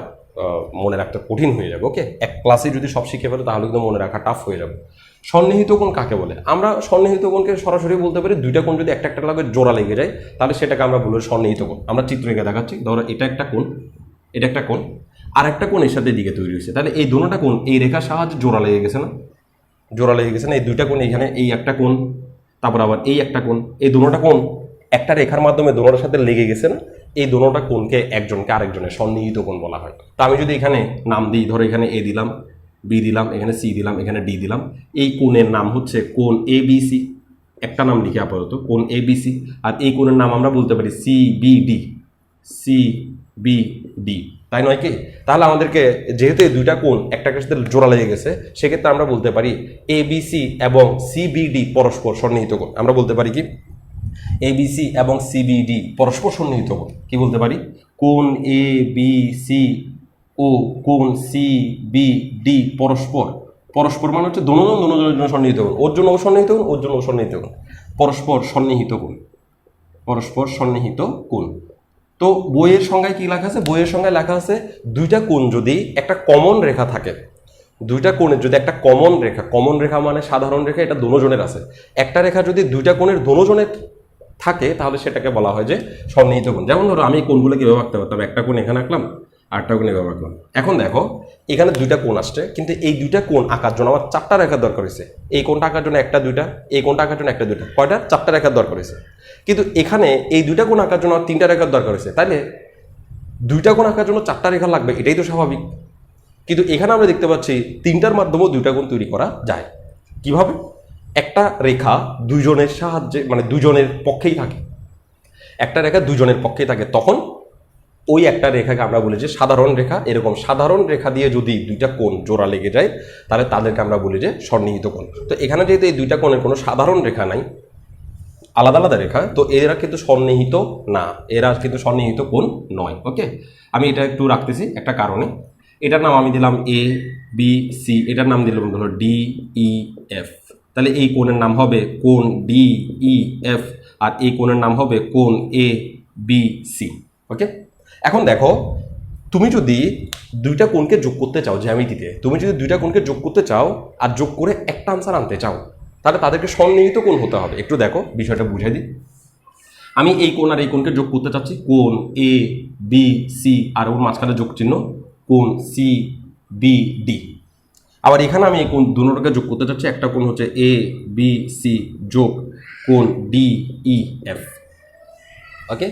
মনে রাখতে কঠিন হয়ে যাবে। ওকে, এক ক্লাসে যদি সব শিখে ফেলো তাহলে কিন্তু মনে রাখা টাফ হয়ে যাবে। সন্নিহিত কোণ কাকে বলে? আমরা সন্নিহিত কোণকে সরাসরি বলতে পারি, দুইটা কোণ যদি একটা লাগে জোড়া লেগে যায়, তাহলে সেটাকে আমরা বলবো সন্নিহিত কোণ। আমরা চিত্র এঁকে দেখাচ্ছি, ধরো এটা একটা কোণ, এটা একটা কোণ, আর একটা কোণ এর সাথে দিকে তৈরি হয়েছে, তাহলে এই দুটোটা কোণ এই রেখার সাহায্যে জোড়া লেগে গেছে না? এই দুইটা কোণ, এখানে এই একটা কোণ, তারপর আবার এই একটা কোণ, এই দুটোটা কোণ একটা রেখার মাধ্যমে দুটোটার সাথে লেগে গেছে না? এই দুটোটা কোণকে একজনকে আরেকজনের সন্নিহিত কোণ বলা হয়। তো আমি যদি এখানে নাম দিই, ধরো এখানে এ দিলাম, বি দিলাম, এখানে সি দিলাম, এখানে ডি দিলাম, এই কোণের নাম হচ্ছে কোণ এ বি সি। একটা নাম লিখে আপাতত, কোণ এ বি সি। আর এই কোণের নাম আমরা বলতে পারি সি বি ডি, তাই নয় কি? তাহলে আমাদেরকে যেহেতু এই দুইটা কোণ একটার সাথে জোড়া লেগে গেছে, সেক্ষেত্রে আমরা বলতে পারি এ বি সি এবং সিবিডি পরস্পর সন্নিহিত কোণ। আমরা বলতে পারি কি, এ বি সি এবং সিবিডি পরস্পর সন্নিহিত কোণ। কি বলতে পারি? কোণ এ বি সি ও কোণ সি বি ডি পরস্পর মানে হচ্ছে দোনোজন জন্য সন্নিহিত কোণ, ওর জন্য ও সন্নিহিত কোণ, ওর জন্য ও সন্নিহিত কোণ, পরস্পর সন্নিহিত কোণ। তো বইয়ের সংজ্ঞায় কি লেখা আছে? বইয়ের সংজ্ঞায় লেখা আছে দুইটা কোণ যদি একটা কমন রেখা থাকে, দুইটা কোণের যদি একটা কমন রেখা মানে সাধারণ রেখা, এটা দুজনের আছে, একটা রেখা যদি দুইটা কোণের দুজনের থাকে তাহলে সেটাকে বলা হয় যে সন্নিহিত কোণ। যেমন ধরো আমি এই কোণগুলো কিভাবে আঁকতে পারতাম, একটা কোণ এখানে আঁকলাম, আরেকটা কোণ এভাবে আঁকলাম। এখন দেখো এখানে দুইটা কোণ আসছে, কিন্তু এই দুইটা কোণ আঁকার জন্য আমার চারটা রেখার দরকার হয়েছে। এই কোণটা আঁকার জন্য একটা দুইটা, এই কোণটা আঁকার জন্য একটা দুইটা, কয়টা? চারটা রেখার দরকার হয়েছে। কিন্তু এখানে এই দুইটা কোণ আঁকার জন্য আমার তিনটা রেখার দরকার হয়েছে, তাইলে দুইটা কোণ আঁকার জন্য চারটা রেখা লাগবে, এটাই তো স্বাভাবিক। কিন্তু এখানে আমরা দেখতে পাচ্ছি তিনটার মাধ্যমেও দুইটা কোণ তৈরি করা যায়। কিভাবে? একটা রেখা দুইজনের সাহায্যে, মানে দুজনের পক্ষেই থাকে, একটা রেখা দুজনের পক্ষেই থাকে, তখন ওই একটা রেখাকে আমরা বলি যে সাধারণ রেখা। এরকম সাধারণ রেখা দিয়ে যদি দুইটা কোণ জোড়া লেগে যায় তাহলে তাদেরকে আমরা বলি যে সন্নিহিত কোণ। তো এখানে যেহেতু এই দুইটা কোণের কোনো সাধারণ রেখা নাই, আলাদা আলাদা রেখা, তো এরা কিন্তু সন্নিহিত না, এরা কিন্তু সন্নিহিত কোণ নয়। ওকে, আমি এটা একটু রাখতেছি একটা কারণে। এটার নাম আমি দিলাম এ বি সি, এটার নাম দিলাম ধরো ডি ই এফ। তাহলে এই কোণের নাম হবে কোণ ডি ই এফ, আর এই কোণের নাম হবে কোণ এ বি সি। ওকে, এখন দেখো তুমি যদি দুইটা কোণকে যোগ করতে চাও জ্যামিতিতে, তুমি যদি দুইটা কোণকে যোগ করতে চাও আর যোগ করে একটা আনসার আনতে চাও, তাহলে তাদেরকে সন্নিহিত কোণ হতে হবে। একটু দেখো বিষয়টা বুঝাই দিই। আমি এই কোণ আর এই কোণকে যোগ করতে চাচ্ছি, কোণ এ বি সি, আর ওর মাঝখানে যোগ চিহ্ন কোণ সি বি ডি। আবার এখানে আমি এই কোণ দুটোকে যোগ করতে চাচ্ছি, একটা কোণ হচ্ছে এ বি সি যোগ কোণ ডি ই এফ। ওকে,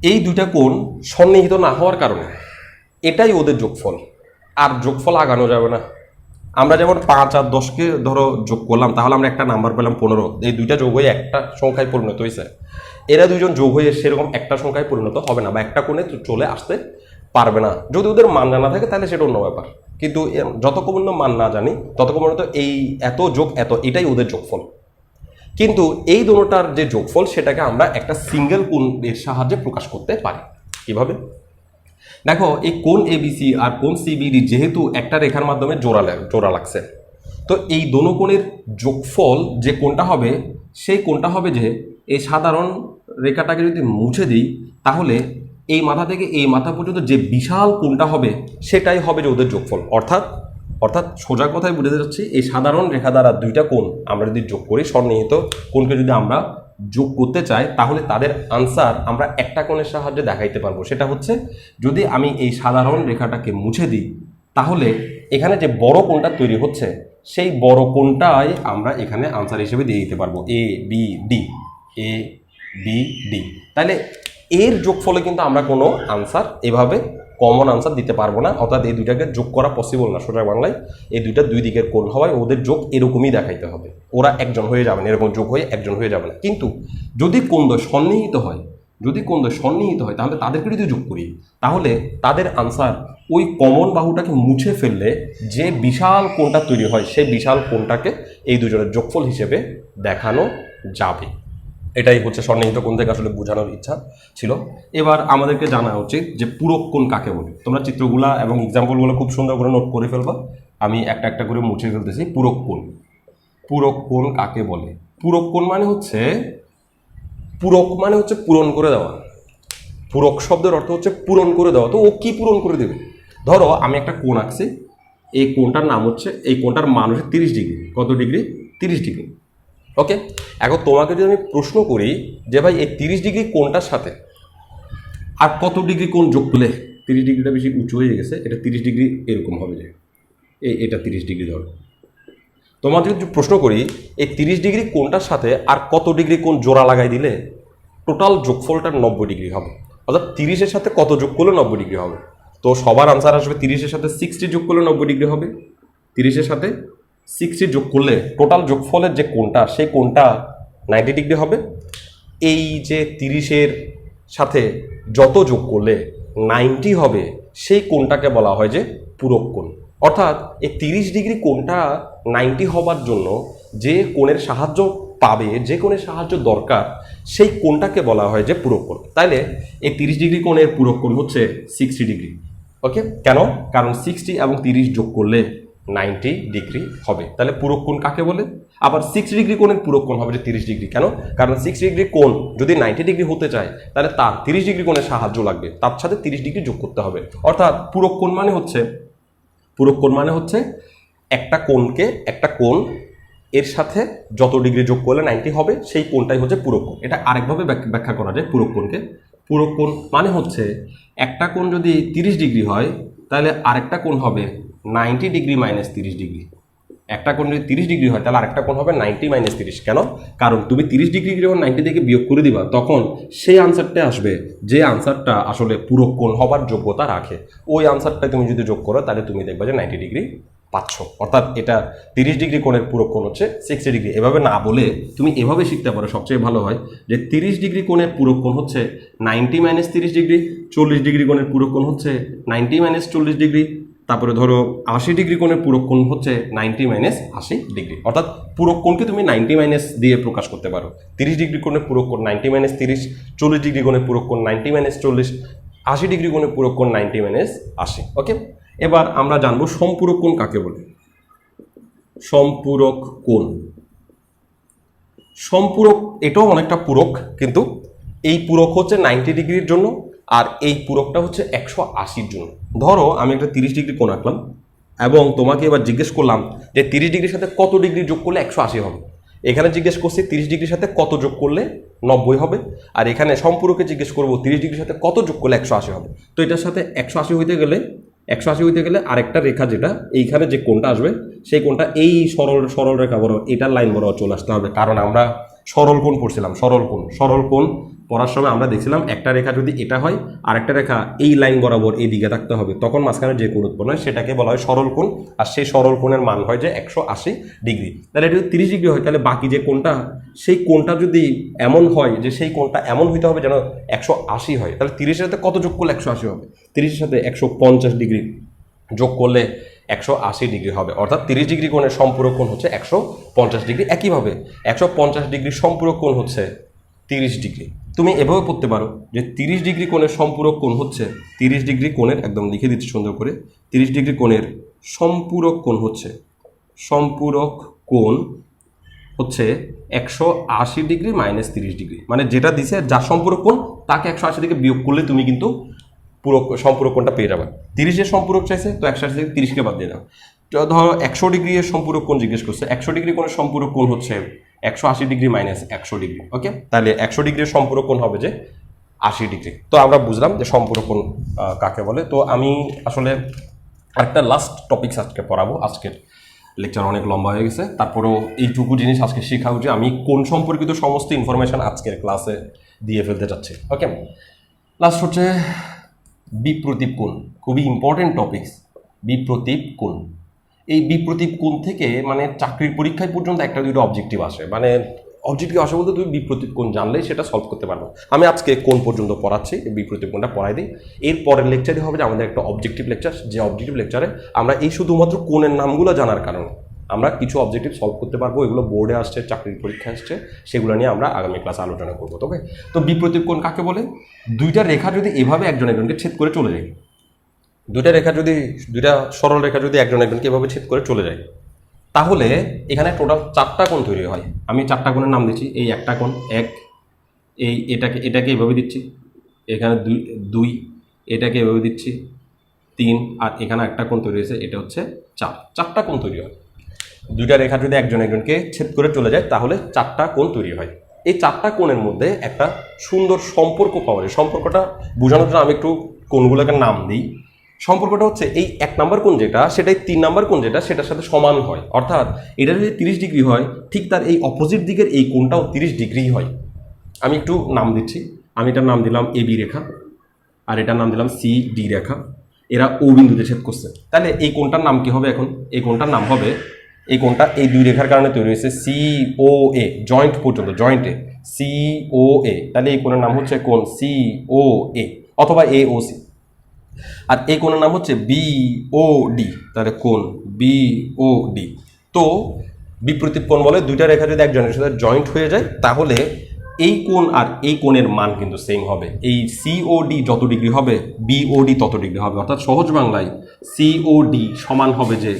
এই দুইটা কোণ সন্নিহিত না হওয়ার কারণে এটাই ওদের যোগফল, আর যোগফল আগানো যাবে না। আমরা যেমন 5 আর 10কে ধরো যোগ করলাম, তাহলে আমরা একটা নাম্বার পেলাম 15, এই দুইটা যোগ হয়ে একটা সংখ্যায় পরিণত হয়েছে। এরা দুইজন যোগ হয়ে সেরকম একটা সংখ্যায় পরিণত হবে না, বা একটা কোণে চলে আসতে পারবে না। যদি ওদের মান জানা থাকে তাহলে সেটা অন্য ব্যাপার, কিন্তু যতক্ষণ পর্যন্ত মান না জানি ততক্ষণ পর্যন্ত এই এত যোগ এত, এটাই ওদের যোগফল। কিন্তু এই দুটোটার যে যোগফল সেটাকে আমরা একটা সিঙ্গেল কোণের সাহায্যে প্রকাশ করতে পারি। কিভাবে? দেখো এই কোণ এবিসি আর কোণ সিবিডি যেহেতু একটা রেখার মাধ্যমে জোড়া লাগছে, তো এই দোনো কোণের যোগফল যে কোণটা হবে সেই কোণটা হবে যে এই সাধারণ রেখাটাকে যদি মুছে দিই তাহলে এই মাথা থেকে এই মাথা পর্যন্ত যে বিশাল কোণটা হবে সেটাই হবে যে ওদের যোগফল। অর্থাৎ সোজা কথায় বুঝতে যাচ্ছি, এই সাধারণ রেখা দ্বারা দুইটা কোণ আমরা যদি যোগ করি, সন্নিহিত কোণকে যদি আমরা যোগ করতে চাই, তাহলে তাদের আনসার আমরা একটা কোণের সাহায্যে দেখাইতে পারবো। সেটা হচ্ছে যদি আমি এই সাধারণ রেখাটাকে মুছে দিই তাহলে এখানে যে বড় কোণটা তৈরি হচ্ছে সেই বড় কোণটাই আমরা এখানে আনসার হিসেবে দিয়ে দিতে পারবো, A B D, A B D. তাহলে এর যোগফলে কিন্তু আমরা কোনো আনসার এভাবে কমন আনসার দিতে পারবো না, অর্থাৎ এই দুইটাকে যোগ করা পসিবল না। সোজা বাংলায় এই দুইটা দুই দিকের কোণ হওয়ায় ওদের যোগ এরকমই দেখাইতে হবে, ওরা একজন হয়ে যাবে না, এরকম যোগ হয়ে একজন হয়ে যাবে না। কিন্তু যদি কোণদ্বয় সন্নিহিত হয়, তাহলে তাদেরকে যদি যোগ করি তাহলে তাদের আনসার ওই কমন বাহুটাকে মুছে ফেললে যে বিশাল কোণটা তৈরি হয় সেই বিশাল কোণটাকে এই দুজনের যোগফল হিসেবে দেখানো যাবে। এটাই হচ্ছে সন্নিহিত কোণ থেকে আসলে বোঝানোর ইচ্ছা ছিল। এবার আমাদেরকে জানা উচিত যে পূরক কোণ কাকে বলে। তোমরা চিত্রগুলা এবং এক্সাম্পলগুলো খুব সুন্দর করে নোট করে ফেলবা, আমি একটা একটা করে মুছে ফেলতেছি। পূরক কোণ কাকে বলে? পূরক কোণ মানে হচ্ছে পূরণ করে দেওয়া। পূরক শব্দের অর্থ হচ্ছে পূরণ করে দেওয়া। তো ও কি পূরণ করে দেবে? ধরো আমি একটা কোণ আঁকছি, এই কোণটার নাম হচ্ছে, এই কোণটার মান হচ্ছে 30 ডিগ্রি। কত ডিগ্রি? 30 ডিগ্রি। ওকে, এখন তোমাকে যদি আমি প্রশ্ন করি যে ভাই এই 30 ডিগ্রি কোণটার সাথে আর কত ডিগ্রি কোণ যোগ করলে, 30 ডিগ্রিটা বেশি উঁচু হয়ে গেছে, এটা 30 ডিগ্রি এরকম হবে, যে এটা 30 ডিগ্রি ধরো। তোমাকে যদি প্রশ্ন করি এই 30 ডিগ্রি কোণটার সাথে আর কত ডিগ্রি কোণ জোড়া লাগাই দিলে টোটাল যোগফলটা 90 ডিগ্রি হবে, অর্থাৎ 30-এর সাথে কত যোগ করলে 90 ডিগ্রি হবে? তো সবার আনসার আসবে 30-এর সাথে 60 যোগ করলে 90 ডিগ্রি হবে। 30-এর সাথে 60 যোগ করলে টোটাল যোগফলের যে কোণটা সেই কোণটা 90 ডিগ্রি হবে। এই যে 30-এর সাথে যত যোগ করলে 90 হবে সেই কোণটাকে বলা হয় যে পূরক কোণ। অর্থাৎ এই 30 ডিগ্রি কোণটা 90 হবার জন্য যে কোণের সাহায্য পাবে, যে কোণের সাহায্য দরকার, সেই কোণটাকে বলা হয় যে পূরক কোণ। তাইলে এই 30 ডিগ্রি কোণের পূরক কোণ হচ্ছে 60 ডিগ্রি। ওকে, কেন? কারণ 60 এবং 30 যোগ করলে 90 ডিগ্রি হবে। তাহলে পূরক কোণ কাকে বলে? আবার 60 ডিগ্রি কোণের পূরক কোণ হবে যে 30 ডিগ্রি। কেন? কারণ 60 ডিগ্রি কোণ যদি 90 ডিগ্রি হতে চায় তাহলে তার 30 ডিগ্রি কোণের সাহায্য লাগবে, তার সাথে 30 ডিগ্রি যোগ করতে হবে। অর্থাৎ পূরক কোণ মানে হচ্ছে একটা কোণ এর সাথে যত ডিগ্রি যোগ করলে 90 হবে সেই কোণটাই হচ্ছে পূরক কোণ। এটা আরেকভাবে ব্যাখ্যা করা যায় পূরক কোণকে। পূরক কোণ মানে হচ্ছে একটা কোণ যদি 30 ডিগ্রি হয় তাহলে আরেকটা কোণ হবে 90 ডিগ্রি মাইনাস 30 ডিগ্রি। একটা কোণ যদি 30 ডিগ্রি হয় তাহলে আরেকটা কোণ হবে 90 মাইনাস 30। কেন? কারণ তুমি 30 ডিগ্রি যখন 90 থেকে বিয়োগ করে দিবা তখন সেই আনসারটা আসবে যে আনসারটা আসলে পূরক কোণ হবার যোগ্যতা রাখে। ওই আনসারটা তুমি যদি যোগ করো তাহলে তুমি দেখবা যে 90 ডিগ্রি পাচ্ছ। অর্থাৎ এটা 30 ডিগ্রি কোণের পূরক কোণ হচ্ছে 60 ডিগ্রি। এভাবে না বলে তুমি এভাবে শিখতে পারো, সবচেয়ে ভালো হয় যে 30 ডিগ্রি কোণের পূরক কোণ হচ্ছে 90 মাইনাস 30 ডিগ্রি, 40 ডিগ্রি কোণের পূরক কোণ হচ্ছে 90 মাইনাস 40 ডিগ্রি, তারপরে ধরো 80 ডিগ্রি কোণের পূরক কোণ হচ্ছে 90 মাইনাস 80 ডিগ্রি। অর্থাৎ পূরক কোণকে তুমি 90 মাইনাস দিয়ে প্রকাশ করতে পারো। 30 ডিগ্রি কোণের পূরক কোণ 90 মাইনাস 30, 40 ডিগ্রি কোণের পূরক কোণ 90 মাইনাস 40, 80 ডিগ্রি কোণের পূরক কোণ 90 মাইনাস 80। ওকে, এবার আমরা জানবো সম্পূরক কোণ কাকে বলে। সম্পূরক কোণ, সম্পূরক এটাও অনেকটা পূরক, কিন্তু এই পূরক হচ্ছে 90 ডিগ্রির জন্য আর এই পূরকটা হচ্ছে 180-র জন্য। ধরো আমি একটা 30 ডিগ্রি কোণ আঁকলাম এবং তোমাকে এবার জিজ্ঞেস করলাম যে 30 ডিগ্রির সাথে কত ডিগ্রি যোগ করলে 180 হবে। এখানে জিজ্ঞেস করছি 30 ডিগ্রির সাথে কত যোগ করলে 90 হবে, আর এখানে সম্পূরকে জিজ্ঞেস করবো 30 ডিগ্রির সাথে কত যোগ করলে 180 হবে। তো এটার সাথে 180 হইতে গেলে আরেকটা রেখা যেটা এইখানে যে কোণটা আসবে সেই কোণটা এই সরল রেখা বরাবর এটার লাইন বরাবর চলে আসতে হবে। কারণ আমরা সরল কোণ পড়ছিলাম, সরল কোণ পড়ার সময় আমরা দেখছিলাম একটা রেখা যদি এটা হয় আর একটা রেখা এই লাইন বরাবর এই দিকে থাকতে হবে, তখন মাঝখানে যে কোণ উৎপন্ন হয় সেটাকে বলা হয় সরল কোণ, আর সেই সরল কোণের মান হয় যে 180 ডিগ্রি। তাহলে এটা যদি 30 ডিগ্রি হয় তাহলে বাকি যে কোণটা সেই কোণটা যদি এমন হয় যে সেই কোণটা এমন হইতে হবে যেন 180 হয়, তাহলে 30-এর সাথে কত যোগ করলে 180 হবে? 30-এর সাথে 150 ডিগ্রি যোগ করলে 180 ডিগ্রি হবে। অর্থাৎ 30 ডিগ্রি কোণের সম্পূরক কোণ হচ্ছে 150 ডিগ্রি। একইভাবে 150 ডিগ্রি সম্পূরক কোণ হচ্ছে 30 ডিগ্রি। তুমি এভাবে পড়তে পারো যে 30 ডিগ্রি কোণের সম্পূরক কোণ হচ্ছে 30 ডিগ্রি কোণের, একদম লিখে দিচ্ছি সুন্দর করে, 30 ডিগ্রি কোণের সম্পূরক কোণ হচ্ছে 180 ডিগ্রি মাইনাস 30 ডিগ্রি। মানে যেটা দিছে যার সম্পূরক কোণ তাকে 180 থেকে বিয়োগ করলে তুমি কিন্তু সম্পূরক কোণটা পেয়ে যাবে। 30-এর সম্পূরক চাইছে তো 180 থেকে 30কে বাদ দিয়ে দাও। ধরো 100 ডিগ্রি এর সম্পূরক কোণ জিজ্ঞেস করছে, 100 ডিগ্রি কোণের সম্পূরক কোণ হচ্ছে 180 ডিগ্রি মাইনাস 100 ডিগ্রি। ওকে, তাহলে 100 ডিগ্রির সম্পূরক কোণ হবে যে 80 ডিগ্রি। তো আমরা বুঝলাম যে সম্পূরক কোণ কাকে বলে। তো আমি আসলে একটা লাস্ট টপিকস আজকে পড়াবো, আজকের লেকচার অনেক লম্বা হয়ে গেছে, তারপরেও এইটুকু জিনিস আজকে শেখা যে আমি কোণ সম্পর্কিত সমস্ত ইনফরমেশন আজকের ক্লাসে দিয়ে ফেলতে চাচ্ছি। ওকে, লাস্ট হচ্ছে বিপ্রতীপ কোণ, খুবই ইম্পর্টেন্ট টপিকস। বিপ্রতীপ কোণ, এই বিপ্রতীপ কোণ থেকে মানে চাকরির পরীক্ষায় পর্যন্ত একটা দুটো অবজেক্টিভ আসে, মানে অবজেক্টিভ আসে বলতে তুমি বিপ্রতীপ কোণ জানলেই সেটা সলভ করতে পারবে। আমি আজকে কোণ পর্যন্ত পড়াচ্ছি, এই বিপ্রতীপ কোণটা পড়াই দিই। এর পরের লেকচারে হবে যে আমাদের একটা অবজেক্টিভ লেকচার, যে অবজেক্টিভ লেকচারে আমরা এই শুধুমাত্র কোণের নামগুলো জানার কারণে আমরা কিছু অবজেক্টিভ সলভ করতে পারবো। এগুলো বোর্ডে আসছে, চাকরির পরীক্ষা আসছে, সেগুলো নিয়ে আমরা আগামী ক্লাসে আলোচনা করবো। তবে তো বিপ্রতীপ কোণ কাকে বলে? দুইটা রেখা যদি এভাবে একজন একজনকে ছেদ করে চলে যায়, দুইটা সরল রেখা যদি একজন একজনকে এভাবে ছেদ করে চলে যায়, তাহলে এখানে টোটাল 4টা কোণ তৈরি হয়। আমি 4টা কোণের নাম দিচ্ছি। এই একটা কোণ 1, এই এটাকে এভাবে দিচ্ছি, এখানে 2, এটাকে এভাবে দিচ্ছি 3, আর এখানে একটা কোণ তৈরি হয়েছে, এটা হচ্ছে 4। 4টা কোণ তৈরি হয়। দুইটা রেখা যদি একজন একজনকে ছেদ করে চলে যায় তাহলে 4টা কোণ তৈরি হয়। এই 4টা কোণের মধ্যে একটা সুন্দর সম্পর্ক পাওয়া যায়। সম্পর্কটা বোঝানোর জন্য আমি একটু কোণগুলোকে নাম দিই। সম্পর্কটা হচ্ছে এই 1 নাম্বার কোণ যেটা সেটাই 3 নাম্বার কোণ যেটা সেটার সাথে সমান হয়। অর্থাৎ এটা যদি 30 ডিগ্রি হয়, ঠিক তার এই অপোজিট দিকের এই কোণটাও 30 ডিগ্রি হয়। আমি একটু নাম দিচ্ছি। আমি এটার নাম দিলাম AB রেখা, আর এটার নাম দিলাম CD রেখা। এরা O বিন্দুতে ছেদ করছে। তাহলে এই কোণটার নাম কি হবে? এখন এই কোণটার নাম হবে, এই কোণটা এই দুই রেখার কারণে তৈরি হয়েছে COA, জয়েন্ট পর্যন্ত, জয়েন্টে COA। তাহলে এই কোণের নাম হচ্ছে কোণ COA অথবা AOC। আর এই কোণের নাম হচ্ছে BOD, তাহলে কোণ BOD। তো বিপ্রতীপ কোণ বলে দুইটা রেখা যদি একজনের সাথে জয়েন্ট হয়ে যায় তাহলে এই কোণ আর এই কোণের মান কিন্তু সেম হবে। এই COD যত ডিগ্রি হবে BOD তত ডিগ্রি হবে। অর্থাৎ সহজ বাংলায় COD সমান হবে যে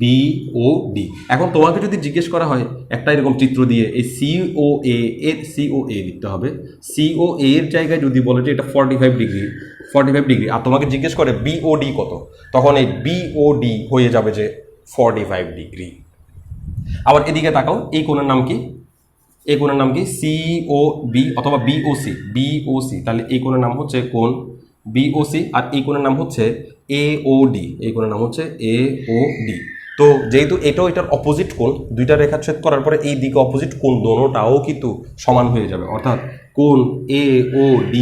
BOD। এখন তোমাকে যদি জিজ্ঞেস করা হয় একটা এরকম চিত্র দিয়ে এই COA এর COA লিখতে হবে, COA এর জায়গায় যদি বলে যে এটা 45 ডিগ্রি আর তোমাকে জিজ্ঞেস করে BOD কত, তখন এই BOD হয়ে যাবে যে 45 ডিগ্রি। আবার এদিকে তাকাও, এই কোণের নাম কি? এই কোণের নাম কি? COB অথবা BOC। তাহলে এই কোণের নাম হচ্ছে কোণ BOC, আর এই কোণের নাম হচ্ছে AOD। এই কোণের নাম হচ্ছে AOD। তো যেহেতু এটাও এটার অপোজিট কোণ, দুইটা রেখা ছেদ করার পরে এই দিকে অপোজিট কোণ দোনোটাও কিন্তু সমান হয়ে যাবে, অর্থাৎ কোণ AOD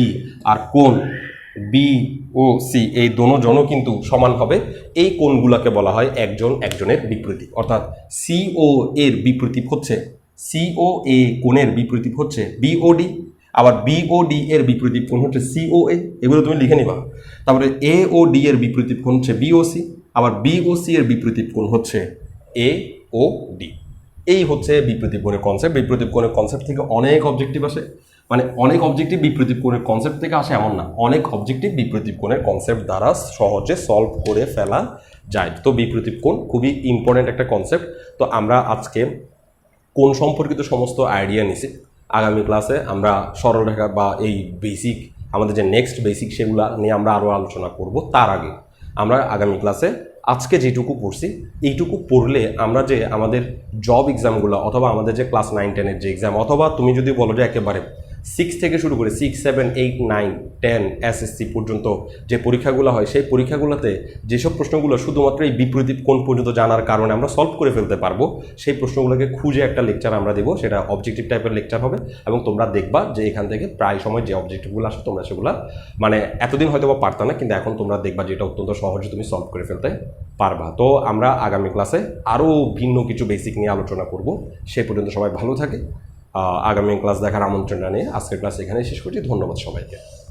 আর কোণ BOC এই দোনোজনও কিন্তু সমান হবে। এই কোণগুলোকে বলা হয় একজন একজনের বিপরীত, অর্থাৎ CO এর বিপরীত হচ্ছে COA কোণের বিপরীত হচ্ছে BOD, আবার BOD এর বিপরীত কোণ হচ্ছে COA। এগুলো তুমি লিখে নিবা। তারপরে AOD এর বিপরীত কোণ হচ্ছে BOC, আবার BOC এর বিপরীত কোণ হচ্ছে AOD। এই হচ্ছে বিপরীত কোণের কনসেপ্ট। বিপরীত কোণের কনসেপ্ট থেকে অনেক অবজেক্টিভ আসে, মানে অনেক অবজেক্টিভ বিপরীত কোণের কনসেপ্ট থেকে আসে এমন না, অনেক অবজেক্টিভ বিপরীত কোণের কনসেপ্ট দ্বারা সহজে সলভ করে ফেলা যায়। তো বিপরীত কোণ খুবই ইম্পর্টেন্ট একটা কনসেপ্ট। তো আমরা আজকে কোণ সম্পর্কিত সমস্ত আইডিয়া নিছি। আগামী ক্লাসে আমরা সরলরেখা বা এই বেসিক আমাদের যে নেক্সট বেসিক সেগুলো নিয়ে আমরা আরও আলোচনা করব। তার আগে আমরা আগামী ক্লাসে আজকে যেটুকু পড়ছি এইটুকু পড়লে আমরা যে আমাদের জব এক্সামগুলো অথবা আমাদের যে ক্লাস 9-10-এর যে এক্সাম, অথবা তুমি যদি বলো যে একেবারে 6 থেকে শুরু করে 6, 7, 8, 9, 10 SSC পর্যন্ত যে পরীক্ষাগুলো হয়, সেই পরীক্ষাগুলোতে যেসব প্রশ্নগুলো শুধুমাত্র এই বিপরীত কোণ পর্যন্ত জানার কারণে আমরা সলভ করে ফেলতে পারবো, সেই প্রশ্নগুলোকে খুঁজে একটা লেকচার আমরা দেবো। সেটা অবজেক্টিভ টাইপের লেকচার হবে এবং তোমরা দেখবা যে এখান থেকে প্রায় সময় যে অবজেক্টিভগুলো আসে তোমরা সেগুলো মানে এতদিন হয়তো বা পারতা না, কিন্তু এখন তোমরা দেখবা যে এটা অত্যন্ত সহজে তুমি সলভ করে ফেলতে পারবা। তো আমরা আগামী ক্লাসে আরও ভিন্ন কিছু বেসিক নিয়ে আলোচনা করব। সে পর্যন্ত সবাই ভালো থাকে। আগামী ক্লাস দেখার আমন্ত্রণ জানিয়ে আজকের ক্লাস এখানেই শেষ করছি। ধন্যবাদ সবাইকে।